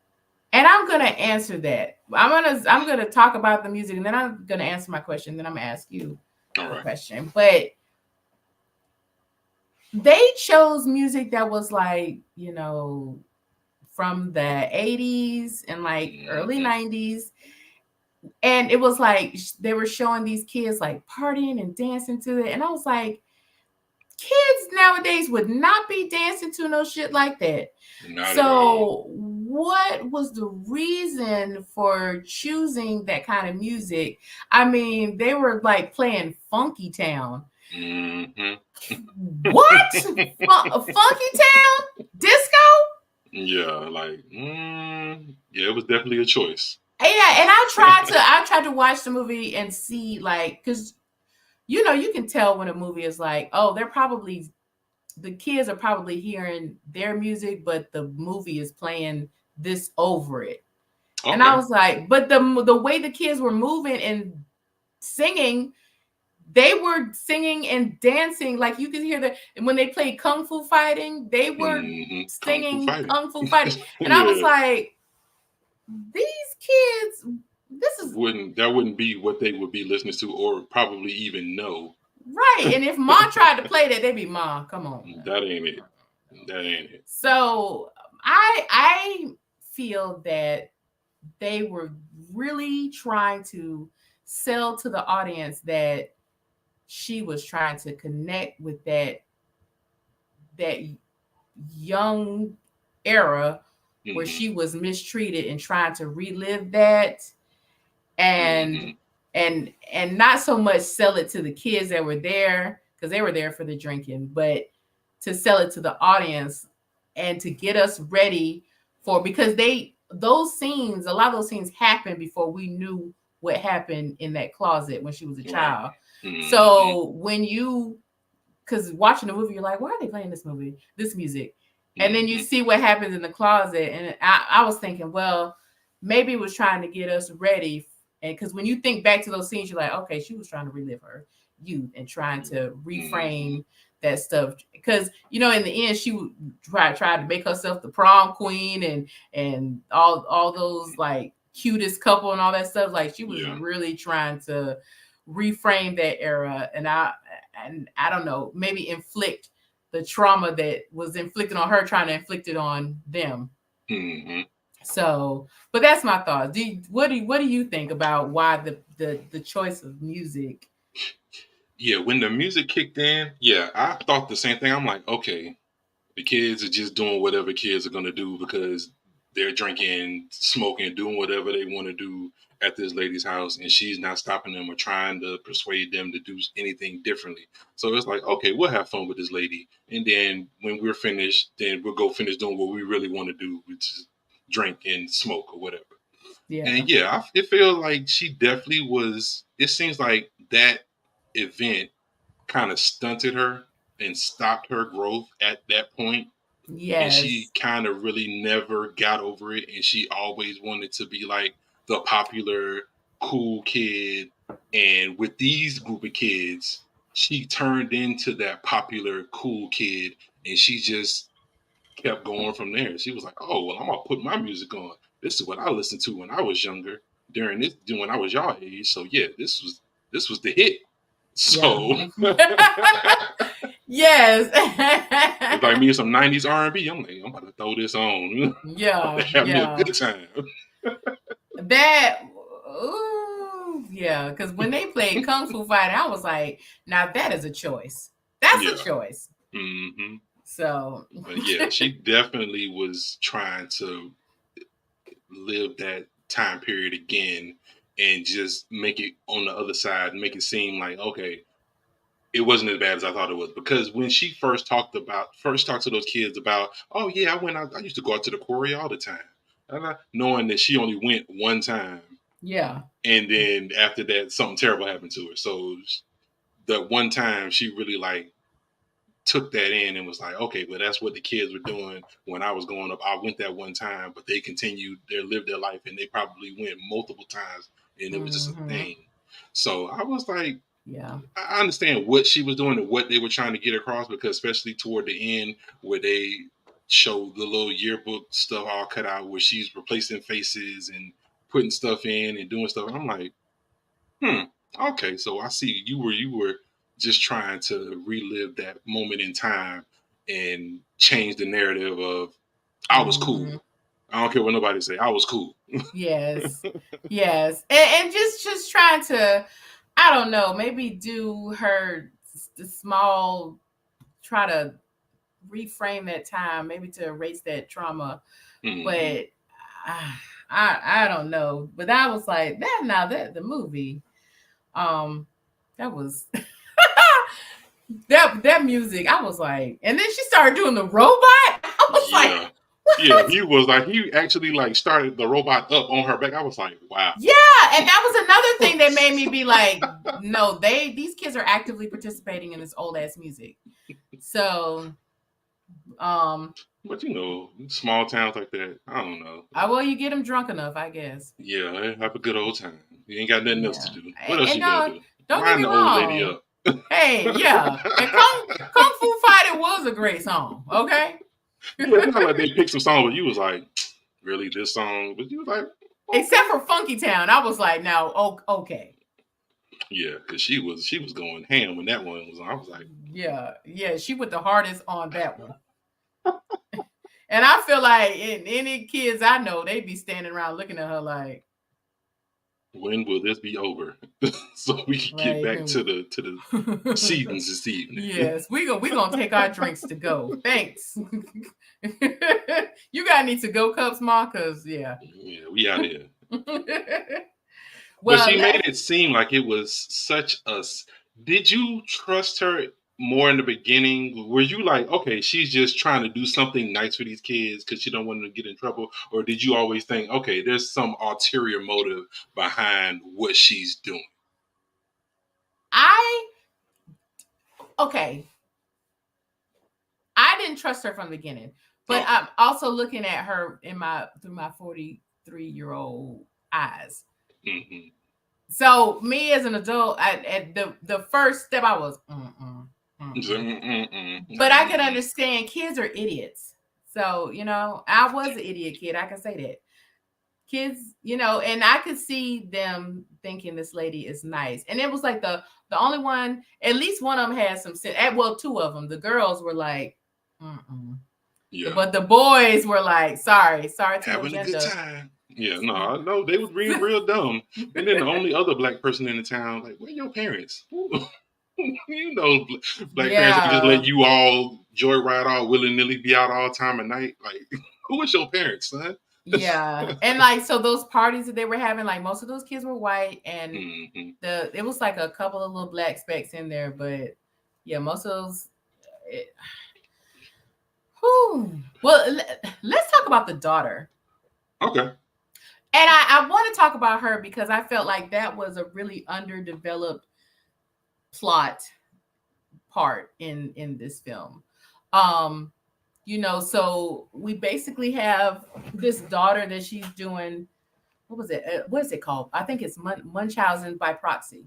And I'm gonna answer that. I'm gonna talk about the music, and then I'm gonna answer my question. Then I'm gonna ask you. All the right. question. But they chose music that was like, from the 80s and like early Mm-hmm. 90s. And it was like they were showing these kids like partying and dancing to it. And I was like, kids nowadays would not be dancing to no shit like that. Not at all. So, what was the reason for choosing that kind of music? I mean, they were like playing Funky Town. Mm-hmm. What? Funky Town? Disco? Yeah, like, yeah, it was definitely a choice. Yeah, and I tried to watch the movie and see like cuz you can tell when a movie is like, oh, the kids are probably hearing their music, but the movie is playing this over it. And I Okay. was like, but the way the kids were moving and singing, they were singing and dancing like you could hear the and when they played kung fu fighting, they were Mm-hmm. Kung Fu singing fighting. kung fu fighting, and I was Yeah. like, these kids, this is Wouldn't be what they would be listening to or probably even know. right. And if mom tried to play that, they'd be mom, come on. That ain't it. That ain't it. So I feel that they were really trying to sell to the audience that she was trying to connect with that young era where Mm-hmm. she was mistreated and trying to relive that, and Mm-hmm. and not so much sell it to the kids that were there because they were there for the drinking, but to sell it to the audience and to get us ready for, because those scenes, a lot of those scenes happened before we knew what happened in that closet when she was a Right. child. Mm-hmm. So when you, because watching the movie, you're like, why are they playing this music? And then you Mm-hmm. see what happens in the closet. And I was thinking, well, maybe it was trying to get us ready. And because when you think back to those scenes, you're like, okay, she was trying to relive her youth and trying to Mm-hmm. reframe that stuff. Because in the end, she would try to make herself the prom queen and all those like cutest couple and all that stuff. Like she was Yeah. really trying to reframe that era. And I don't know, maybe inflict the trauma that was inflicted on her, trying to inflict it on them. Mm-hmm. So, but that's my thoughts. What do you think about why the choice of music? Yeah, when the music kicked in, yeah, I thought the same thing. I'm like, okay, the kids are just doing whatever kids are gonna do because they're drinking, smoking, doing whatever they want to do at this lady's house, and she's not stopping them or trying to persuade them to do anything differently. So it's like, okay, we'll have fun with this lady, and then when we're finished, then we'll go finish doing what we really want to do, which is drink and smoke or whatever. Yeah. And yeah, it feels like she definitely was. It seems like that event kind of stunted her and stopped her growth at that point, and she Yes. kind of really never got over it, and she always wanted to be like the popular cool kid, and with these group of kids she turned into that popular cool kid, and she just kept going from there. She was like, oh well, I'm gonna put my music on. This is what I listened to when I was younger, during this when I was y'all age. So yeah, this was the hit. Yeah. So Yes. it's like me and some '90s R&B. I'm like, I'm about to throw this on. About to Yeah. have me a Yeah. good time. That. Ooh, yeah. Because when they played Kung Fu Fighting, I was like, now that is a choice. That's a Yeah. choice. Hmm. So. But yeah, she definitely was trying to live that time period again and just make it on the other side, make it seem like, okay, it wasn't as bad as I thought it was. Because when she first talked to those kids about, oh yeah, I went out, I used to go out to the quarry all the time. Knowing that she only went one time, Yeah. and then after that something terrible happened to her. So the one time she really like took that in and was like, okay, but that's what the kids were doing when I was growing up. I went that one time, but they continued, they lived their life, and they probably went multiple times, and it was just a Hmm. thing. So I was like, Yeah. I understand what she was doing and what they were trying to get across, because especially toward the end where they show the little yearbook stuff all cut out where she's replacing faces and putting stuff in and doing stuff. And I'm like, hmm. Okay, so I see you were just trying to relive that moment in time and change the narrative of I was Hmm. cool. I don't care what nobody say. I was cool. Yes, yes, and just trying to, I don't know, maybe do her the small, try to reframe that time, maybe to erase that trauma. Hmm. But I don't know. But that was like that. Now that the movie, um, that was that music. I was like, and then she started doing the robot. I was like, Yeah. Yeah, what? he actually like started the robot up on her back. I was like, wow. Yeah, and that was another thing that made me be like, no, these kids are actively participating in this old ass music. So, um, But small towns like that, I don't know. well, you get them drunk enough, I guess. Yeah, have a good old time. You ain't got nothing else to Yeah, do. What else and you gonna do? don't get Wind me the old lady wrong. up. Hey, yeah, and Kung Fu Fighting was a great song. Okay, Yeah, it's not like they picked some song, but you was like, really this song? But you was like, except okay. for Funky Town, I was like, now, okay, Yeah, because she was going ham when that one was on. I was like, yeah, yeah, she went the hardest on that one. And I feel like any kids I know, they'd be standing around looking at her when will this be over? So we can get like, back to the proceedings this evening. yes, we gonna take our drinks to go. Thanks. You got any to go cups, Ma? Cause yeah. Yeah, we out here. But Well, she made it seem like it was such a. Did you trust her more in the beginning? Were you like, okay, she's just trying to do something nice for these kids because she don't want them to get in trouble, or did you always think, okay, there's some ulterior motive behind what she's doing? I okay. I didn't trust her from the beginning, but Okay. I'm also looking at her in my through my 43-year-old eyes. Hmm. So me as an adult, at the first step, I was, mm-mm. But I can understand kids are idiots. So I was an idiot kid. I can say that kids, and I could see them thinking this lady is nice, and it was like the only one, at least one of them had some sense. Well, two of them, the girls were like, mm-mm. Yeah. But the boys were like, sorry to your Having a good gender. time. Yeah, no, I know they was being real dumb. And then the only other black person in the town, like, where your parents? Black parents ain't just let Yeah. you all joyride all willy nilly, be out all time of night. Like, who is your parents, son? Yeah. And like, so those parties that they were having, like most of those kids were white, and Hmm. it was like a couple of little black specks in there, but yeah, most of those. It, whew. Well, let's talk about the daughter. Okay. And I want to talk about her because I felt like that was a really underdeveloped plot part in this film. Um, so we basically have this daughter that she's doing. What was it? What is it called? I think it's Munchausen by proxy,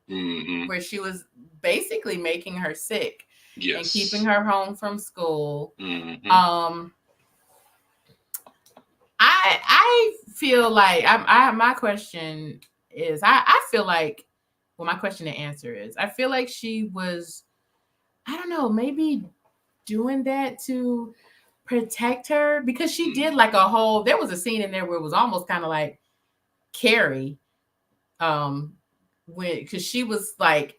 Hmm. where she was basically making her sick and keeping Yes. her home from school. Hmm. Um, I feel like my question is I feel like, well, my question to answer is, I feel like she was, I don't know, maybe doing that to protect her, because she did like a whole, there was a scene in there where it was almost kind of like Carrie, um when, because she was like,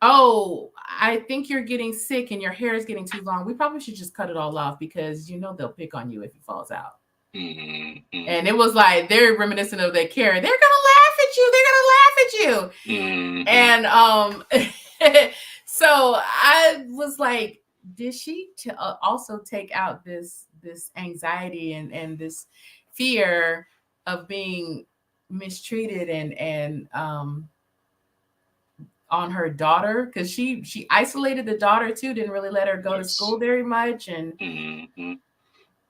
oh, I think you're getting sick and your hair is getting too long, we probably should just cut it all off because they'll pick on you if it falls out. Hmm. And it was like they're reminiscent of that Carrie. They're gonna laugh at you. They're gonna laugh at you. Hmm. And so I was like, did she also take out this anxiety and this fear of being mistreated and on her daughter, because she isolated the daughter too, didn't really let her go to Yes. school very much, and Hmm.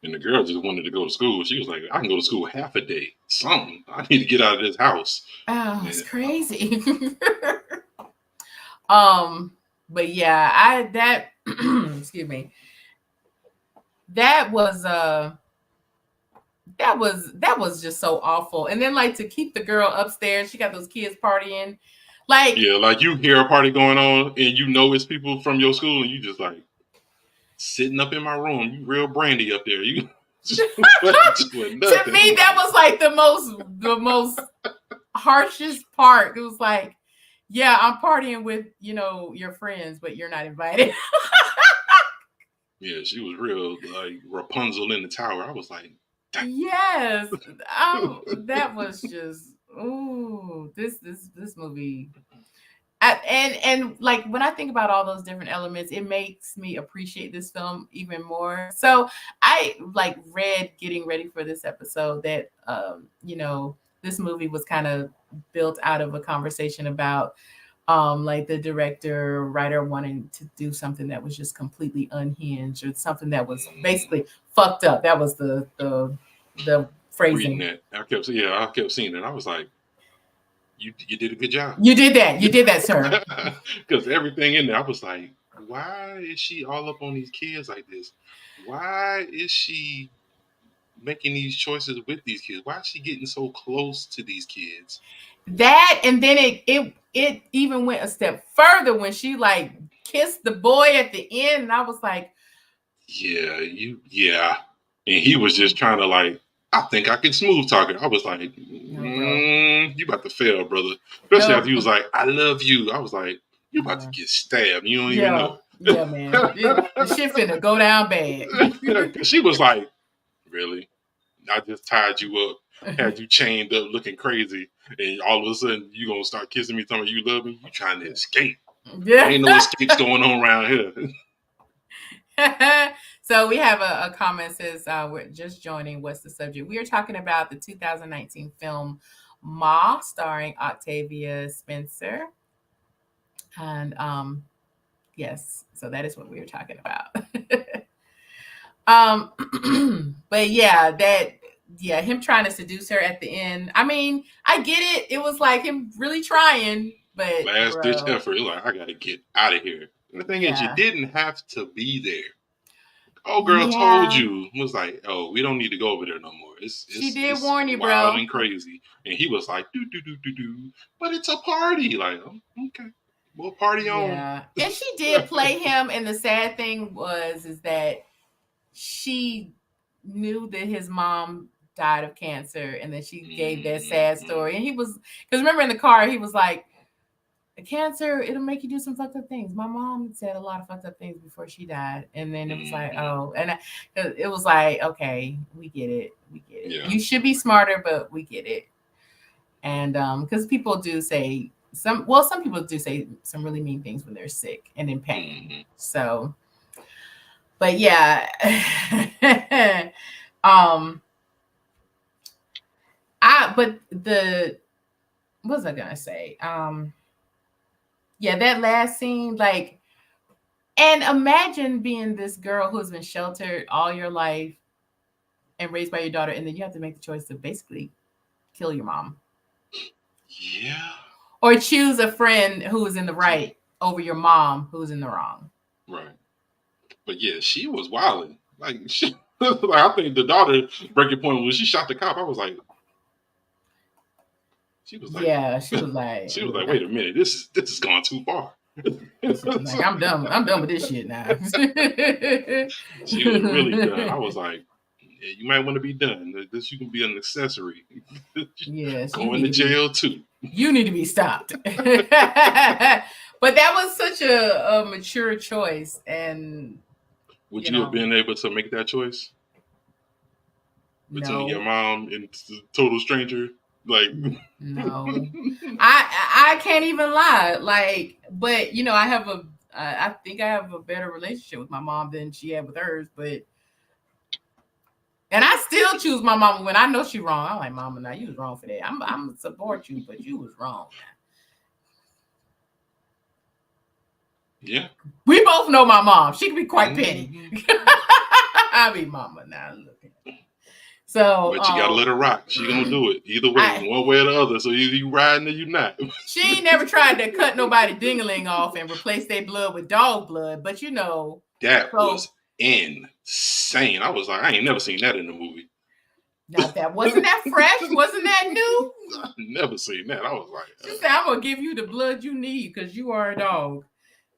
And the girl just wanted to go to school. She was like, I can go to school half a day. Something. I need to get out of this house. oh, it's And, crazy. um but yeah, I that excuse me, that was that was just so awful. And then like to keep the girl upstairs, she got those kids partying. Like, Yeah, like you hear a party going on and you know it's people from your school and you just like sitting up in my room, you real brandy up there. You just wasn't doing to nothing. me, I'm that like, was like the most harshest part. It was like, yeah, I'm partying with, your friends, but you're not invited. yeah, she was real like Rapunzel in the tower. I was like, Yes. That was just, ooh, this movie. And like when I think about all those different elements, it makes me appreciate this film even more. So I like read getting ready for this episode that this movie was kind of built out of a conversation about like the director writer wanting to do something that was just completely unhinged, or something that was mm, basically fucked up. That was the reading phrasing. that. I kept seeing it. I was like, you did a good job. You did that, sir. Because everything in there, I was like, why is she all up on these kids like this? Why is she making these choices with these kids? Why is she getting so close to these kids? That, and then it even went a step further when she like kissed the boy at the end, and I was like, Yeah. And he was just trying to like, I think I can smooth talk it. I was like, no, bro, you about to fail, brother. Especially after no, he was like, I love you. I was like, you about to yeah, get stabbed. You don't even yeah, know. yeah, man, the shit finna go down bad. She was like, really? I just tied you up, had you chained up looking crazy, and all of a sudden you gonna start kissing me, telling me you love me? You trying to escape. Yeah. Ain't no escapes going on around here. So we have a comment says, we're just joining. What's the subject? We are talking about the 2019 film Ma, starring Octavia Spencer. And yes, so that is what we were talking about. But yeah, him trying to seduce her at the end. I mean, I get it. It was like him really trying, but Last ditch bro, effort. Like, I gotta get out of here. And the thing is, you yeah, didn't have to be there. Oh, girl told yeah, you, was like, oh, we don't need to go over there no more. It's she it's did it's warn you, wild bro. and crazy. And he was like, do do do do, but it's a party. Like, oh, okay, well, party on. Yeah, and she did play him. And the sad thing is that she knew that his mom died of cancer, and then she gave that sad Mm-hmm. story. And he was, because remember in the car, he was like, cancer, it'll make you do some fucked up things. My mom said a lot of fucked up things before she died. And then it was like, Mm-hmm. oh, and it was like, okay, we get it. We get it. Yeah. You should be smarter, but we get it. And because people do say some people do say some really mean things when they're sick and in pain. Mm-hmm. So, but yeah. um but the what was I gonna say? Yeah, that last scene, like, and imagine being this girl who's been sheltered all your life and raised by your daughter, and then you have to make the choice to basically kill your mom Yeah. or choose a friend who is in the right over your mom who's in the wrong. Right. But yeah, she was wilding. Like she, like, I think the daughter breaking point when she shot the cop. I was like, she was like, Yeah, she was like, she was like, wait a minute, this is going too far. she was like, I'm done. I'm done with this shit now. She was really done. I was like, yeah, you might want to be done. This you can be an accessory. Yes, Going to jail too. you need to be stopped. But that was such a mature choice, and Would you you have know, been able to make that choice between your no, mom and a total stranger? Like, no, I can't even lie. Like, but I think I have a better relationship with my mom than she had with hers. But and I still choose my mama when I know she's wrong. I'm like, Mama, now you was wrong for that. I'm gonna support you, but you was wrong. yeah. We both know my mom. She can be quite petty. Mm-hmm. I be Mama now. Look at it. So But you gotta let her rock. She gonna do it either way, I one way or the other. So either you riding or you not. she ain't never tried to cut nobody dingaling off and replace their blood with dog blood, but That so was insane. I was like, I ain't never seen that in a movie. Now that wasn't that fresh, wasn't that new? I never seen that. I was like, She said, "I'm gonna give you the blood you need because you are a dog."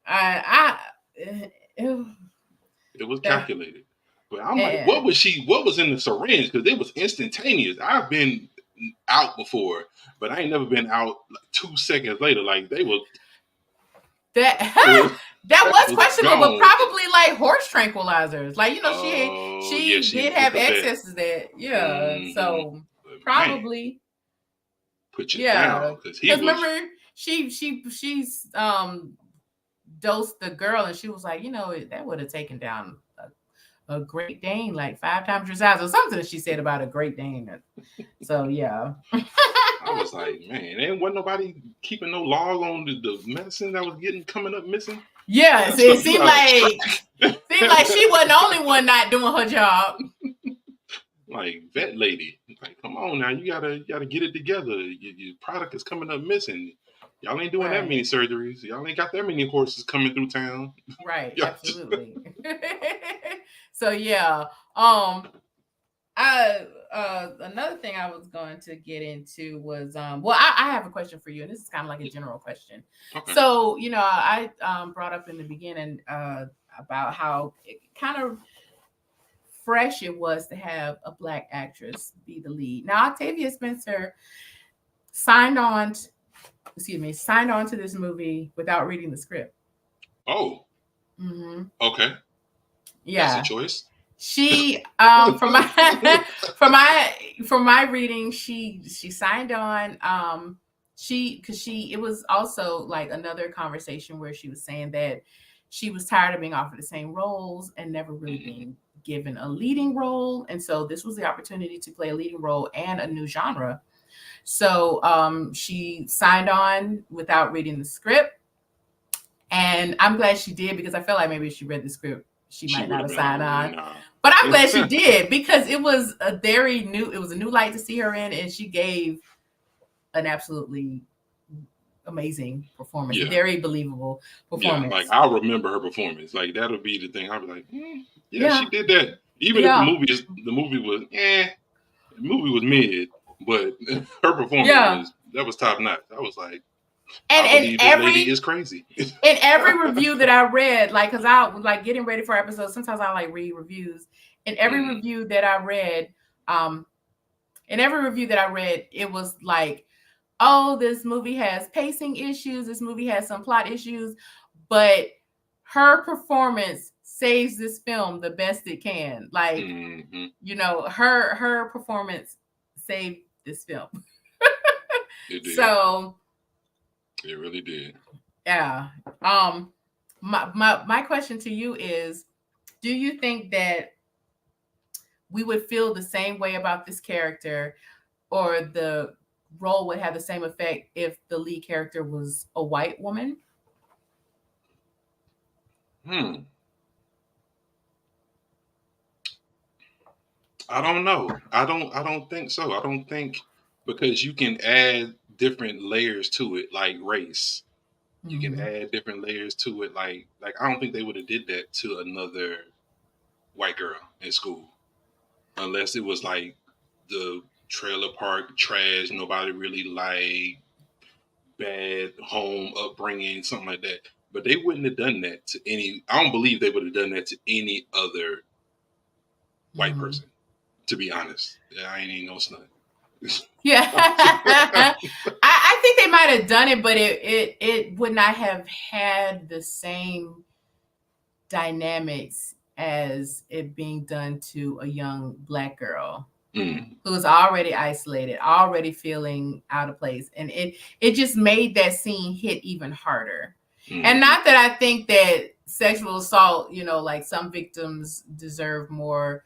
I it was that calculated. But I'm like, and what was in the syringe? Because it was instantaneous. I've been out before, but I ain't never been out like 2 seconds later. Like that it was, that was was questionable, but gone. probably like horse tranquilizers. Like Oh yeah, she she did was have a vet. excesses that yeah. Mm-hmm. So But man, probably put you yeah. down because he Because was. remember she's dosed the girl and she was like, that would have taken down a Great Dane like 5 times your size or something she said about a Great Dane. So yeah. I was like, man, ain't wasn't nobody keeping no log on the medicine that was getting coming up missing. Yes, That it stuff you seemed gotta like track. she wasn't the only one not doing her job. Like vet lady, like come on now, you gotta get it together. Your product is coming up missing. Y'all ain't doing that many Right. surgeries. Y'all ain't got that many horses coming through town. Right, Y'all just, absolutely. So yeah. I another thing I was going to get into was I have a question for you, and this is kind of like a general question. okay. So I brought up in the beginning about how it kind of fresh it was to have a black actress be the lead. Now Octavia Spencer signed on signed on to this movie without reading the script. Oh, Hmm. okay. That's a Yeah. choice. She from my from my from my reading, she signed on. She because she it was also like another conversation where she was saying that she was tired of being offered the same roles and never really Mm-hmm. being given a leading role, and so this was the opportunity to play a leading role and a new genre. So she signed on without reading the script, and I'm glad she did because I felt like maybe if she read the script, she She might would not have have been like, signed on. nah. But I'm glad she did because it was a new light to see her in, and she gave an absolutely amazing performance, a Yeah, very believable yeah. Like performance. I'll remember her performance. Like that'll be the thing. I'll be like, yeah, Yeah, she did that. Even if yeah, the movie was, the movie was mid, but her performance yeah. was that was top notch. I was like, And I believe this lady is crazy. in every review that I read, like, cause I was like getting ready for episodes. Sometimes I like read reviews. In every Mm, review that I read, um, in every review that I read, it was like, oh, this movie has pacing issues. This movie has some plot issues, but her performance saves this film the best it can. Like, mm-hmm. her performance saved this film. It did. So It really did. yeah. Um my question to you is, do you think that we would feel the same way about this character, or the role would have the same effect if the lead character was a white woman? Hmm. I don't know. I don't think so. I don't think because you can add different layers to it, like race. You can Mm-hmm. add different layers to it, like I don't think they would have did that to another white girl in school unless it was like the trailer park trash, nobody really like bad home upbringing, something like that. But they wouldn't have done that to any. I don't believe they would have done that to any other white Mm-hmm. person. To be honest, yeah, I ain't even no snub. Yeah. I think they might have done it, but it would not have had the same dynamics as it being done to a young black girl Mm, who was already isolated, already feeling out of place. And it just made that scene hit even harder. And mm-hmm. not that I think that sexual assault, like some victims deserve more,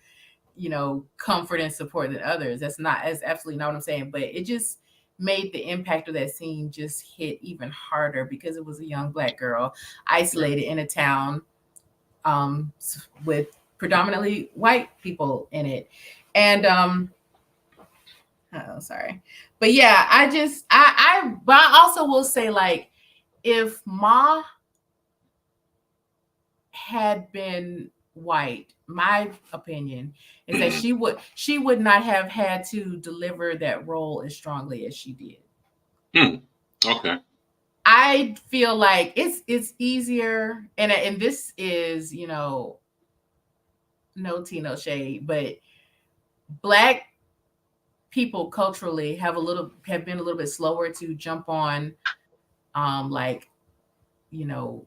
comfort and support than others. That's absolutely not what I'm saying. But it just made the impact of that scene just hit even harder because it was a young black girl Right. isolated in a town, um, with predominantly white people in it. And oh, sorry, but yeah, but I also will say, like, if Ma had been white, my opinion is that Mm-hmm. she would not have had to deliver that role as strongly as she did. Hmm. Okay. I feel like it's easier, and this is, no tea, no shade, but black people culturally have been a little bit slower to jump on, like,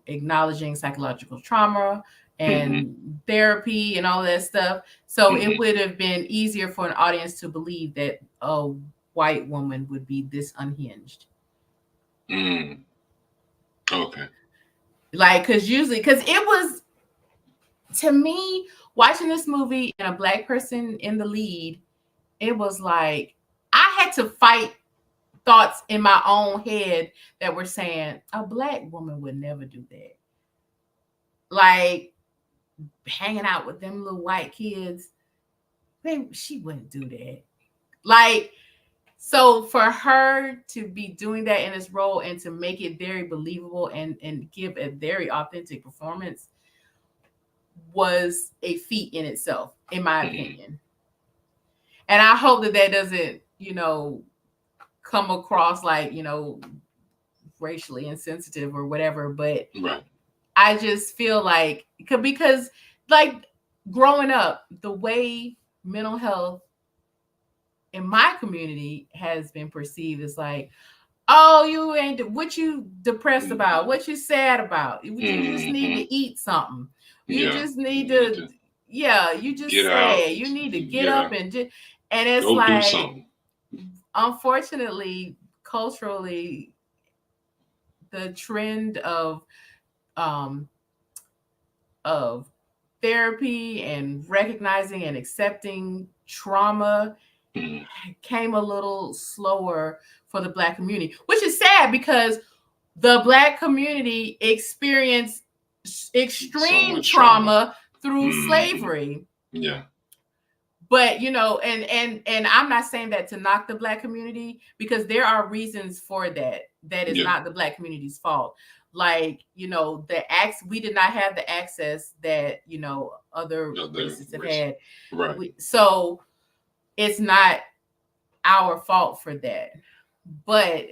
acknowledging psychological trauma Mm-hmm. and therapy and all that stuff. So it Mm-hmm. would have been easier for an audience to believe that a white woman would be this unhinged. Mm. Okay. Like, because it was, to me, watching this movie and a black person in the lead, it was like I had to fight thoughts in my own head that were saying a black woman would never do that. Like, hanging out with them little white kids, she wouldn't do that. Like, so for her to be doing that in this role and to make it very believable and give a very authentic performance was a feat in itself, in my Mm-hmm. opinion. And I hope that that doesn't, come across like, racially insensitive or whatever. But Right. I just feel like, because, like, growing up, the way mental health in my community has been perceived as like, oh, you ain't, what you depressed about, what you sad about, you just need Mm-hmm. to eat something, you Yeah. just need You need to, to yeah, you just get out. sad, you need to get Yeah. up and just, and it's Go do like, something. unfortunately, culturally, the trend um of therapy and recognizing and accepting trauma Mm-hmm. came a little slower for the black community, which is sad because the black community experienced So extreme much trauma. trauma through Mm-hmm. slavery. Yeah. But, and I'm not saying that to knock the black community, because there are reasons for that. That is Yeah. not the black community's fault. Like, we did not have the access that, other Other races have race. had. Right. So it's not our fault for that. But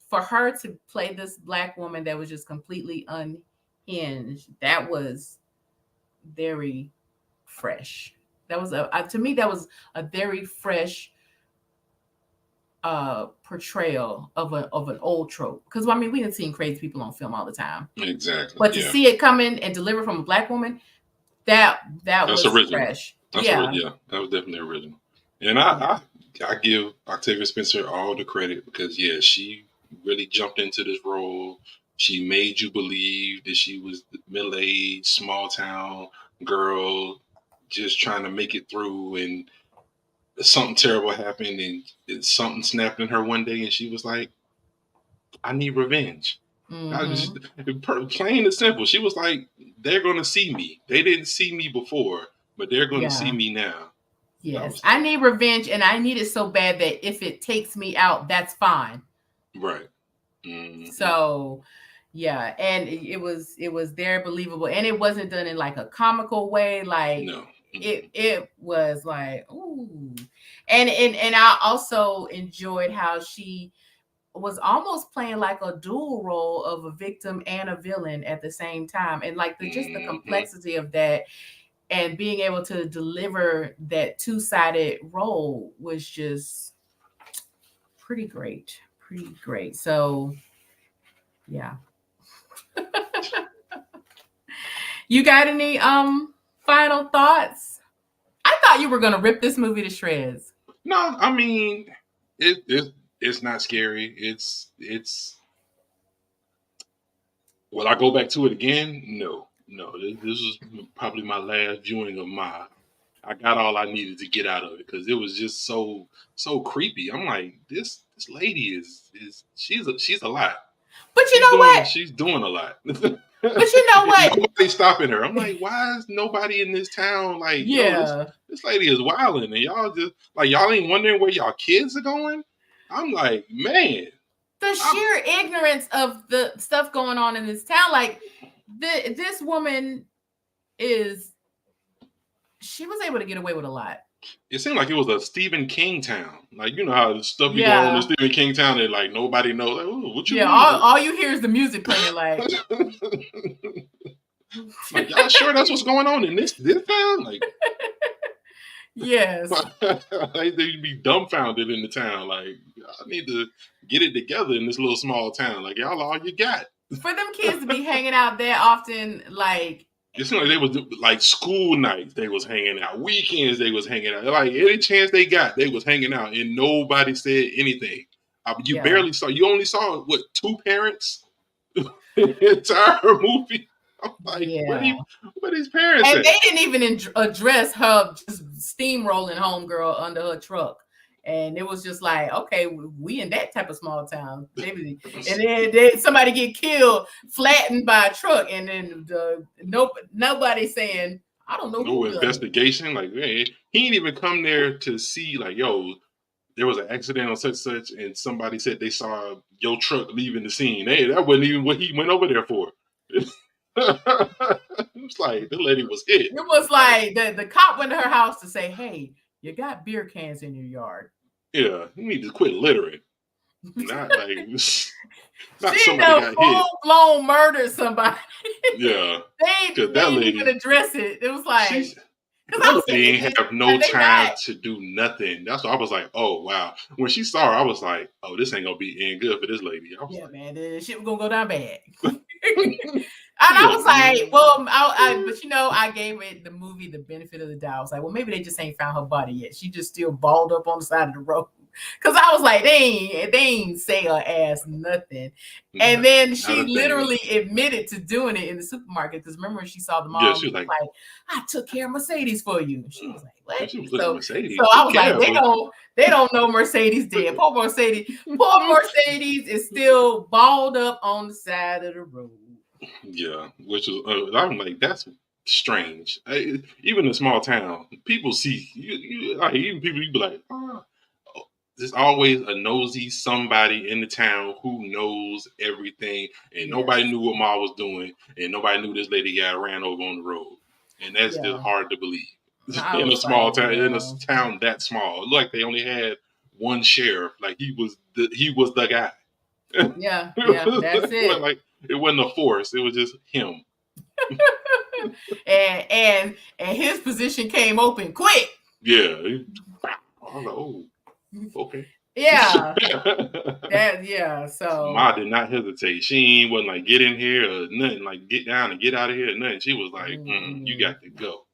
for her to play this black woman that was just completely unhinged, that was very fresh. That was to me, that was a very fresh portrayal of an old trope. Because, I mean, we didn't see crazy people on film all the time, Exactly. but to Yeah. see it come in and deliver from a black woman, that That's was original. fresh. Yeah. Yeah. That was definitely original. And Yeah. I give Octavia Spencer all the credit because yeah, she really jumped into this role. She made you believe that she was the middle aged, small town girl just trying to make it through, and something terrible happened, and something snapped in her one day, and she was like, "I need revenge." I just Mm-hmm. plain and simple. She was like, "They're gonna see me. They didn't see me before, but they're gonna see Yeah. me now." That Yes. was I tough. need revenge, and I need it so bad that if it takes me out, that's fine. Right. Mm-hmm. So, yeah, and it was very believable, and it wasn't done in like a comical way. Like, No. Mm-mm. it was like, ooh, and I also enjoyed how she was almost playing like a dual role of a victim and a villain at the same time, and like just the Mm-hmm. complexity of that, and being able to deliver that two-sided role was just pretty great, pretty great. So, yeah. You got any final thoughts? I thought you were gonna rip this movie to shreds. No, I mean, it's not scary. It's. Will I go back to it again? No, no. This was probably my last viewing of my. I got all I needed to get out of it because it was just so creepy. I'm like, this lady is she's a lot. But you know what? She's doing a lot. But you know what? Nobody's stopping her. I'm like, why is nobody in this town like, yo, Yeah. this lady is wilding, and y'all just like y'all ain't wondering where y'all kids are going. I'm like, man, The I'm sheer ignorance of the stuff going on in this town. Like, this woman is she was able to get away with a lot. It seemed like it was a Stephen King town. Like, you know how the stuff be going on in Yeah. Stephen King town and like nobody knows. Like, ooh, what you Yeah, mean? all you hear is the music playing like Like, y'all sure that's what's going on in this town? Like, yes. like they'd be dumbfounded in the town. Like, I need to get it together in this little small town. Like, y'all all you got. For them kids to be hanging out that often, like It seemed like they was like school nights. They was hanging out. Weekends they was hanging out. Like any chance they got, they was hanging out, and nobody said anything. You yeah. barely saw. You only saw what, two parents in the entire movie. I'm like, Yeah. where these parents And at? they didn't even address her just steamrolling homegirl under her truck. And it was just like, okay, we in that type of small town. And then somebody get killed, flattened by a truck, and then nobody saying, I don't know No who done it. investigation. Like, man, he didn't even come there to see, like, yo, there was an accident on such, and somebody said they saw your truck leaving the scene. Hey, that wasn't even what he went over there for. It was like the lady was hit. It was like the cop went to her house to say, hey, you got beer cans in your yard. Yeah, you need to quit littering. Not like not she somebody got hit. Full-blown murdered somebody. Yeah. they didn't even address it. It was like, that lady ain't have no time to do nothing. That's why I was like, oh wow. When she saw her, I was like, oh, this ain't gonna be any good for this lady. I was yeah, like, man, this shit was gonna go down bad. And I was like, well, but you know, I gave the movie the benefit of the doubt. I was like, well, maybe they just ain't found her body yet. She just still balled up on the side of the road. Because I was like, they ain't say her ass nothing. And then she literally admitted to doing it in the supermarket. Because remember when she saw the mom, yeah, she was like, I took care of Mercedes for you. She was like, what? She was looking at Mercedes. So I was like, they don't know Mercedes dead. Poor Mercedes is still balled up on the side of the road. Yeah, which was I'm like, that's strange. Even in a small town, people see you like, even people, you be like, there's always a nosy somebody in the town who knows everything, and nobody knew what Ma was doing, and nobody knew this lady got ran over on the road, and that's just hard to believe. In a small town, in a town that small, it looked like they only had one sheriff. Like he was the guy. Yeah, that's it. Like it wasn't a force; it was just him. and his position came open quick. Yeah, I was like, oh, okay. Yeah, So Ma did not hesitate. She wasn't like, get in here or nothing. Like, get down and get out of here or nothing. She was like, you got to go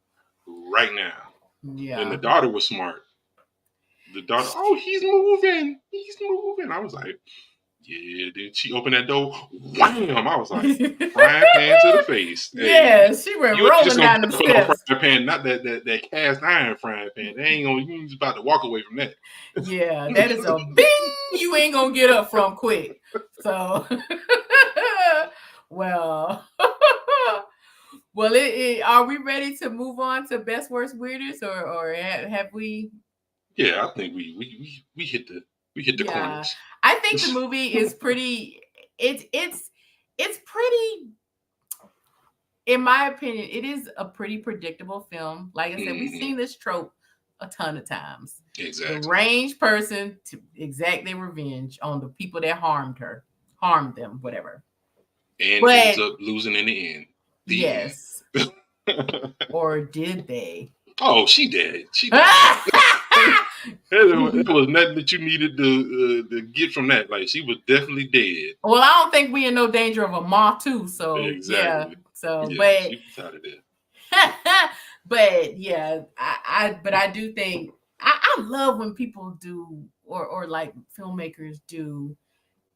right now. Yeah. And the daughter was smart. The daughter, oh, he's moving. I was like, yeah. Then she opened that door. Wham! I was like, frying pan to the face. Yeah, she went rolling down the steps. Frying pan, not that cast iron frying pan. They ain't gonna. You just about to walk away from that. Yeah, that is a bing. You ain't gonna get up from quick. So, well, are we ready to move on to best, worst, weirdest, or have we? Yeah, I think we hit the corners. I think the movie is pretty. It's pretty. In my opinion, it is a pretty predictable film. Like I said, we've seen this trope a ton of times. Exactly. The ranged person to exact their revenge on the people that harmed them, whatever. And ends up losing in the end. Yes. Or did they? Oh, she did. There was nothing that you needed to get from that. Like, she was definitely dead. Well, I don't think we in no danger of a moth too. So exactly. Yeah. So, yeah, but she was out of there. But yeah, I do think I love when people do or like filmmakers do.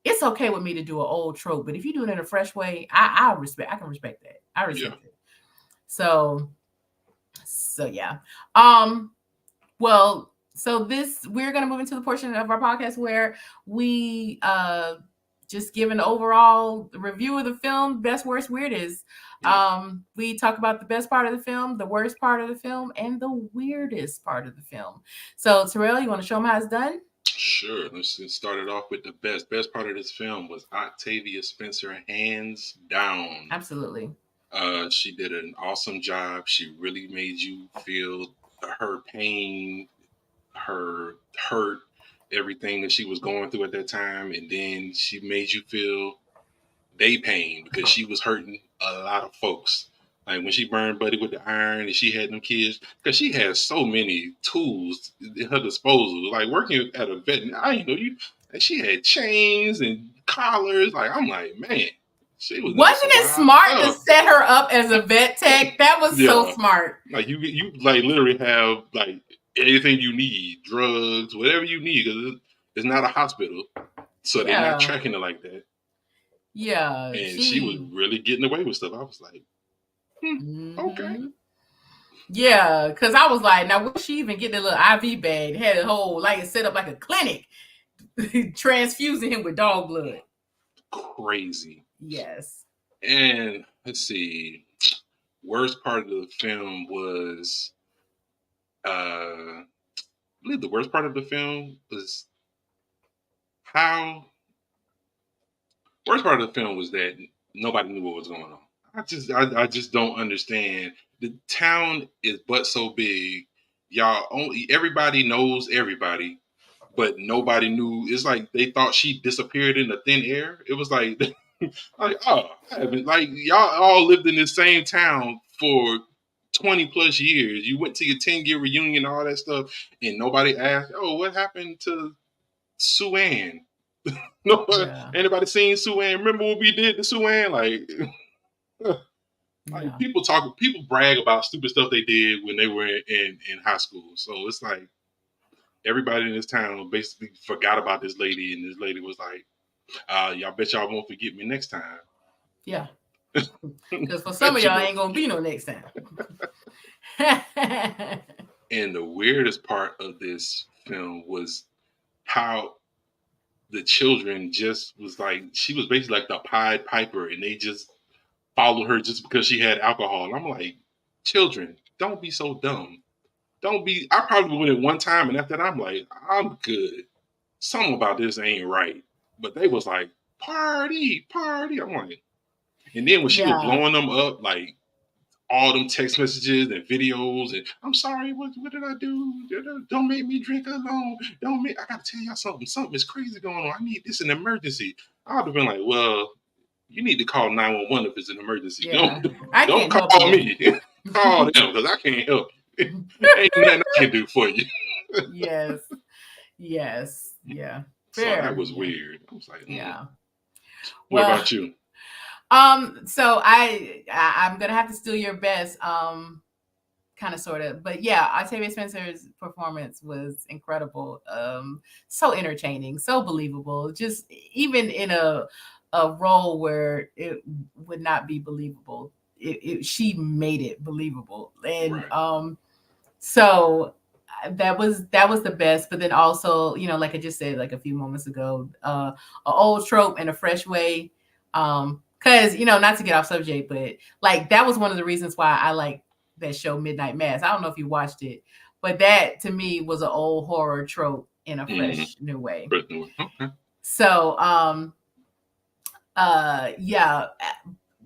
It's okay with me to do an old trope, but if you do it in a fresh way, I can respect that. I respect it. So yeah. Well, so we're gonna move into the portion of our podcast where we just give an overall review of the film, best, worst, weirdest. We talk about the best part of the film, the worst part of the film, and the weirdest part of the film. So, Terrell, you want to show them how it's done? Sure. Let's start it off with the best. Best part of this film was Octavia Spencer, hands down. Absolutely. She did an awesome job. She really made you feel her pain, her hurt, everything that she was going through at that time, and then she made you feel they pain because she was hurting a lot of folks. Like when she burned Buddy with the iron and she had them kids, because she has so many tools at her disposal. Like working at a vet, I didn't know you. And she had chains and collars. Like I'm like, man, she was doing Wasn't some it wild smart to stuff. set her up as a vet tech? That was so Yeah, smart. like you like literally have like anything you need, drugs, whatever you need, because it's not a hospital, so they're not Yeah. tracking it like that. Yeah. And she was She. really getting away with stuff. I was like, okay. Hmm. Yeah, because I was like, now where she even get the little IV bag? It had a whole like it set up like a clinic, transfusing him with dog blood. Crazy. Yes. And let's see, worst part of the film was, I believe the worst part of the film was how, worst part of the film was that nobody knew what was going on. I just don't understand. The town is but so big. Y'all only everybody knows everybody, but nobody knew. It's like they thought she disappeared in the thin air. It was like, like oh, I haven't, like y'all all lived in the same town for 20 plus years. You went to your 10-year reunion, all that stuff, and nobody asked, oh, what happened to Sue Ann? No, Yeah. anybody seen Sue Ann? Remember what we did to Sue Ann? Like, like Yeah. people brag about stupid stuff they did when they were in high school. So it's like everybody in this town basically forgot about this lady, and this lady was like, y'all bet y'all won't forget me next time. Yeah. Because for some of Bet you y'all won't ain't gonna be forget. no next time. And the weirdest part of this film was how the children just was like, she was basically like the Pied Piper, and they just followed her just because she had alcohol. And I'm like, children, don't be so dumb. Don't be. I probably went at one time, and after that, I'm like, I'm good. Something about this ain't right. But they was like, party, party. I'm like, and then when she was Yeah. blowing them up, like all them text messages and videos, and I'm sorry, what did I do? Don't make me drink alone. Don't make. I gotta tell y'all something. Something is crazy going on. I need this an emergency. I would have been like, well, you need to call 911 if it's an emergency. Yeah. I Don't can't help call you. me. Call them because I can't help you. Ain't nothing I can do for you. Yes. Yes. Yeah. So that Fair. was Yeah. weird. I was like, Yeah. what Well, about you? so I'm gonna have to steal your best, kind of sort of, but yeah, Octavia Spencer's performance was incredible. So entertaining, so believable. Just even in a role where it would not be believable, she made it believable, and Right. so that was the best. But then also, like I just said like a few moments ago, a old trope in a fresh way. Because not to get off subject, but like that was one of the reasons why I like that show Midnight Mass. I don't know if you watched it, but that to me was an old horror trope in a Mm-hmm. fresh new way. Okay. So yeah,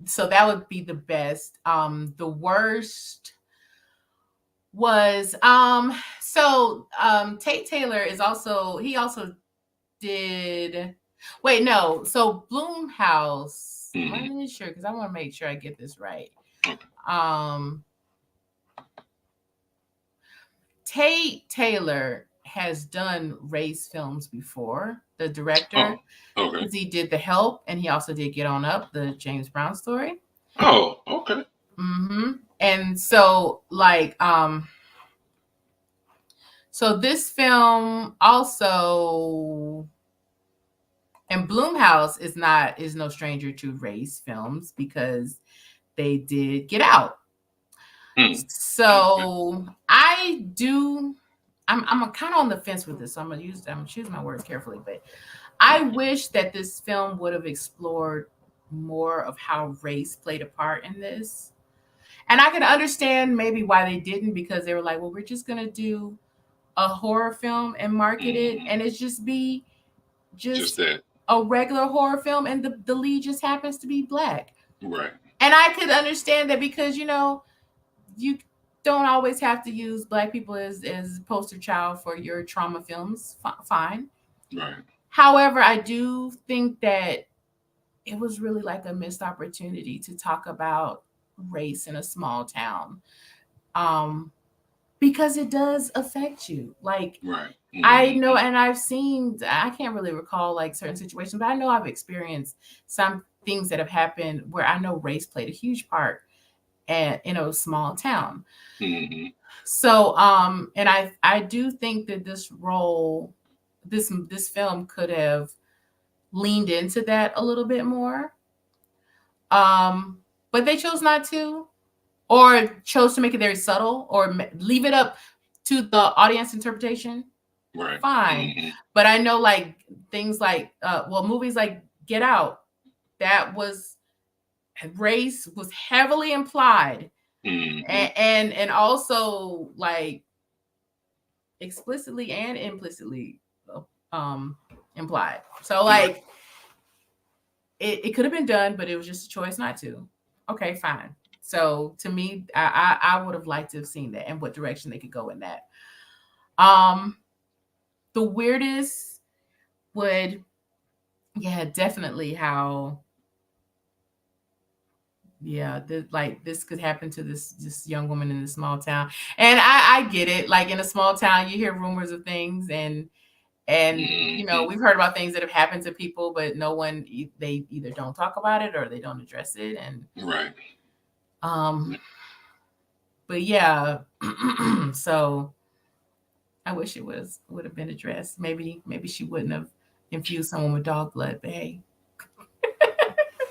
so that would be the best. The worst was Tate Taylor is also he also did wait no so Bloomhouse, let Mm-hmm. me sure because I want to make sure I get this right. Okay. um Tate Taylor has done race films before, the Oh. director, Okay. because he did The Help and he also did Get On Up, the James Brown story. Oh. Okay. And so like so this film also, and Bloomhouse is no stranger to race films because they did Get Out. Mm. Okay. So I'm kind of on the fence with this. So I'm choosing my words carefully, but I Okay. wish that this film would have explored more of how race played a part in this. And I can understand maybe why they didn't, because they were like, well, we're just gonna do a horror film and market it, Mm-hmm. and it just be Just just that. a regular horror film, and the lead just happens to be black. Right. And I could understand that because you don't always have to use black people as poster child for your trauma films. Fine. Right. However, I do think that it was really like a missed opportunity to talk about race in a small town. Um, because it does affect you. Like Right. I know, Mm-hmm. and I've seen, I can't really recall like certain situations, but I know I've experienced some things that have happened where I know race played a huge part in a small town. Mm-hmm. So, and I do think that this role, this film could have leaned into that a little bit more. Um, but they chose not to, or chose to make it very subtle, or leave it up to the audience interpretation. Right. Fine, Mm-hmm. but I know like things like, well, movies like Get Out, that was race was heavily implied, Mm-hmm. and also like explicitly and implicitly um implied. So Right. like it could have been done, but it was just a choice not to. Okay, fine. So to me, I would have liked to have seen that and what direction they could go in that. Um, the weirdest would, yeah, definitely how, yeah, like this could happen to this young woman in a small town. And I get it. Like in a small town, you hear rumors of things, and Mm-hmm. we've heard about things that have happened to people, but no one, they either don't talk about it or they don't address it. And Right. um but yeah, so I wish it would have been addressed. Maybe she wouldn't have infused someone with dog blood, but hey.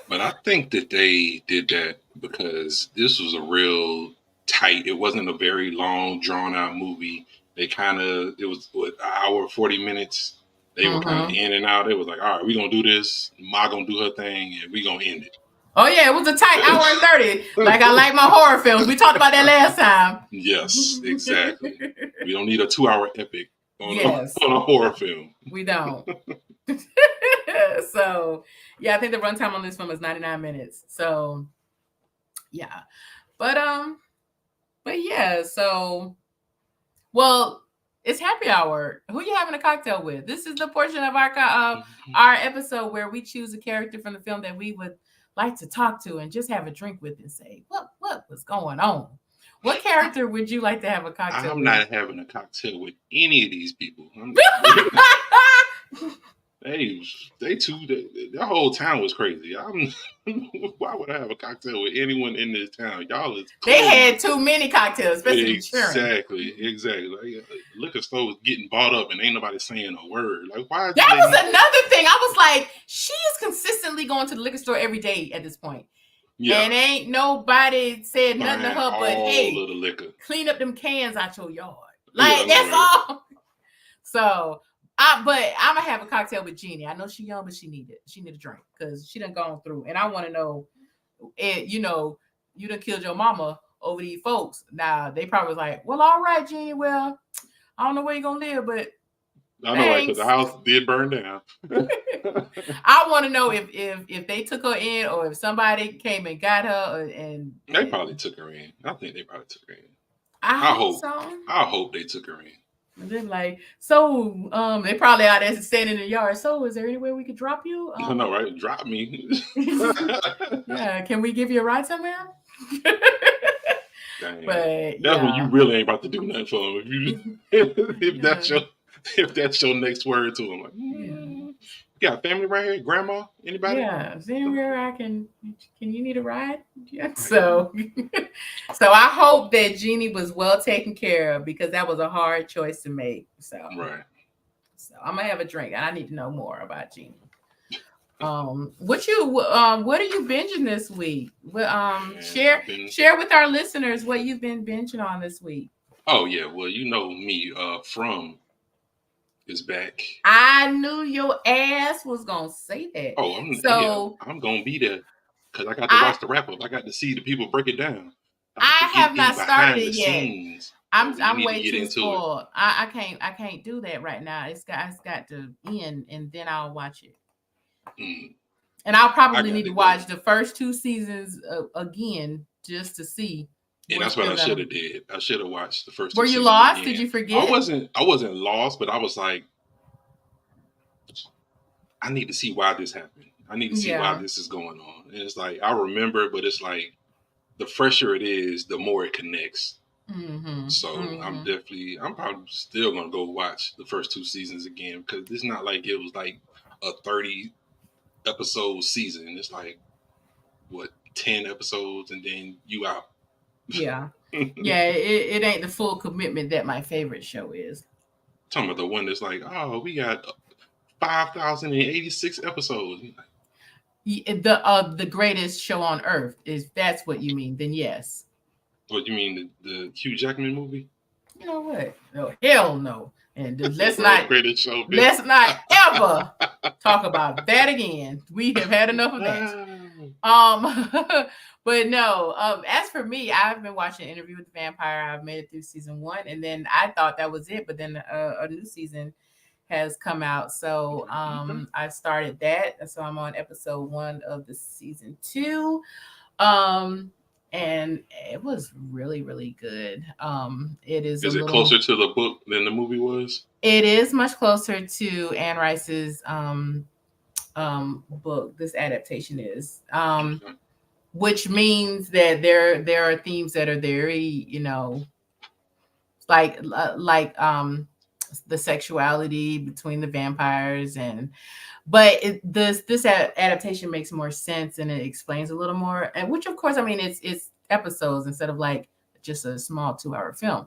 But I think that they did that because this was a real tight. It wasn't a very long, drawn out movie. They kind of it was what, an hour 40 minutes. They were kind of Mm-hmm. in and out. It was like, all right, we gonna do this. Ma gonna do her thing, and we gonna end Oh yeah, it was a tight hour and 30. Like I it. like my horror films. We talked about that last time. Yes, exactly. We don't need a 2 hour epic on Yes, on a horror film. we don't. So yeah, I think the runtime on this film is 99 minutes. So yeah. But yeah, so well, it's happy hour. Who you having a cocktail with? This is the portion of our episode where we choose a character from the film that we would like to talk to and just have a drink with and say, what was going on? What character would you like to have a cocktail I'm with? not having a cocktail with any of these people. They, their whole town was crazy. Why would I have a cocktail with anyone in this town? Y'all is They had closed. too many cocktails, especially with Sharon. Exactly, exactly. Like, liquor store was getting bought up, and ain't nobody saying a word. Like, why is you That letting? was another thing. I was like, she is consistently going to the liquor store every day at this point. Yeah, And ain't nobody said nothing to buying her but, all hey, of the liquor. clean up them cans out your yard. Yeah, I Like, know, that's right? all. So, but I'm gonna have a cocktail with Jeannie. I know she young, but she need it. She need a drink because she done gone through. And I want to know, you done killed your mama over these folks. Now they probably was like, well, all right, Jeannie. Well, I don't know where you're gonna live, but I know, right? Because the thanks. house did burn down. I want to know if they took her in or if somebody came and got her They and probably took her in. I think they probably took her in. I I hope hope. so. I hope they took her in. And then like, so they probably out there standing in the yard. So is there any way we could drop you? I know, right? Drop me. Yeah, can we give you a ride somewhere? Dang. But That's when you yeah. really ain't about to do nothing for them. If you if Yeah. that's your next word to them, like, Yeah. you got family right here, grandma, anybody? Yeah. Is there anywhere I can you need a ride? Yeah. So so I hope that Jeannie was well taken care of because that was a hard choice to make. Right. So I'm gonna have a drink and I need to know more about Jeannie. What are you binging this week? Man, Share I've been. share with our listeners what you've been binging on this week. Oh yeah, well you know me. From is back. I knew your ass was gonna say that. Oh, So I'm gonna be there because I got to I watch the wrap up. I got to see the people break it down. I got to I get have in not started behind the it yet. scenes. Oh, I'm you I'm need to way get too into it. spoiled. I can't do that right now. It's got to end and then I'll watch it. Mm. And I'll I probably got need to it watch done. the first two seasons again just to see And what's that's what still I should gonna. have did. I should have watched the first Were two you seasons lost? Did again. you forget? I wasn't lost, but I was like, I need to see why this happened. I need to see why Yeah. this is going on. And it's like I remember, but it's like the fresher it is, the more it connects. Mm-hmm. So Mm-hmm. I'm probably still gonna go watch the first two seasons again because it's not like it was like a 30 episode season. It's like what 10 episodes and then you out. Yeah. Yeah. It ain't the full commitment that my favorite show is. Talking about the one that's like, oh, we got 5,086 episodes. The greatest show on earth, is that's what you mean, then yes. What you mean the Hugh Jackman movie? You know what? No, hell no. And The world's greatest showbiz. let's not ever talk about that again. We have had enough of that. Um but no, as for me, I've been watching Interview with the Vampire. I've made it through season 1, and then I thought that was it, but then a new season has come out. So Okay. I started that. So I'm on episode 1 of the season 2. Um and it was really, really good. It is a Is it little closer to the book than the movie was? it is much closer to Anne Rice's book. This adaptation is, Okay. which means that there are themes that are very, like the sexuality between the vampires, and but this adaptation makes more sense, and it explains a little more, and which of course, I mean, it's episodes instead of like just a small 2-hour film.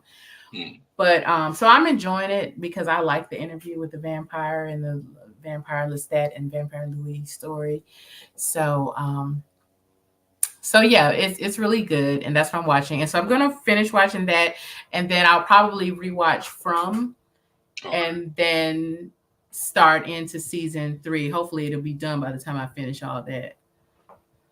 Hmm. But so I'm enjoying it because I like the Interview with the Vampire and the Vampire Lestat and Vampire Louis story. So so yeah, it's really good, and that's what I'm watching. And so I'm gonna finish watching that, and then I'll probably rewatch From, Okay. and then start into season 3. Hopefully, it'll be done by the time I finish all that.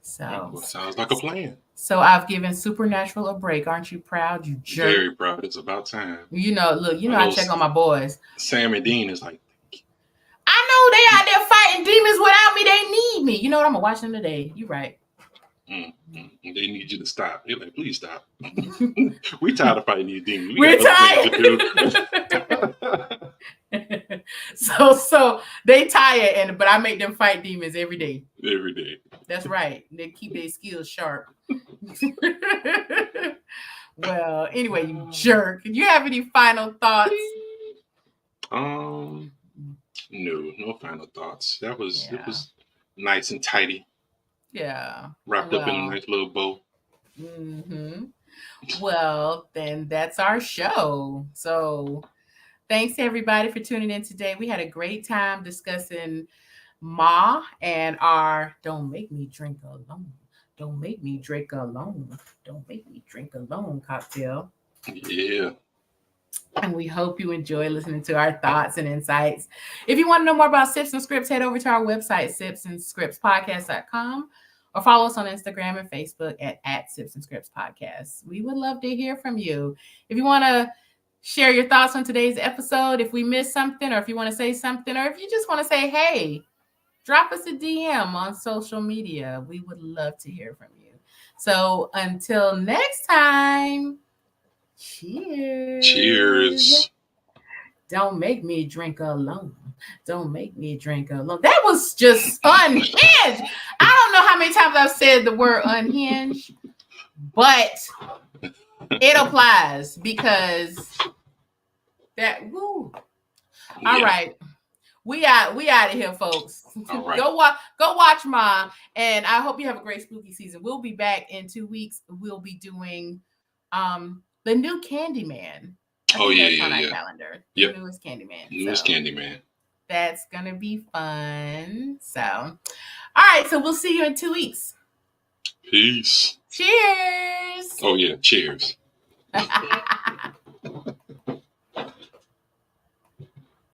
So Well, sounds like a plan. so I've given Supernatural a break. Aren't you proud, you jerk? Very proud. It's about time. Look, I I know check on my boys. Sam and Dean is like, I know they out there fighting demons without me. They need me. You know what? I'm gonna watch them today. You right. they need you to stop. They're like, please stop. We tired of fighting these demons. We We're got other things tired. to do. So they tired, but I make them fight demons every day. Every day. That's right. They keep their skills sharp. Well, anyway, you jerk. Do you have any final thoughts? Um, no final thoughts. It Yeah. was nice and tidy, Yeah. wrapped up in a Well. nice little bow. Mm-hmm. Well, then that's our show. So thanks everybody for tuning in today. We had a great time discussing Ma and our Don't Make Me Drink Alone. Don't Make Me Drink Alone. Don't Make Me Drink Alone cocktail. Yeah. And we hope you enjoy listening to our thoughts and insights. If you want to know more about Sips and Scripts, head over to our website, sipsandscriptspodcast.com, or follow us on Instagram and Facebook at Sips and Scripts Podcast. We would love to hear from you. If you want to share your thoughts on today's episode, if we missed something, or if you want to say something, or if you just want to say, hey, drop us a DM on social media. We would love to hear from you. So until next time, cheers. Cheers. Don't make me drink alone. Don't make me drink alone. That was just unhinged. I don't know how many times I've said the word unhinged, but it applies because that woo. All Yeah. right. We out of here, folks. All right. Go watch Ma, and I hope you have a great spooky season. We'll be back in 2 weeks. We'll be doing the new Candyman. I think that's on our calendar. The newest Candyman. Newest Candyman. That's gonna be fun. So all right, so we'll see you in 2 weeks. Peace. Cheers. Oh yeah, cheers.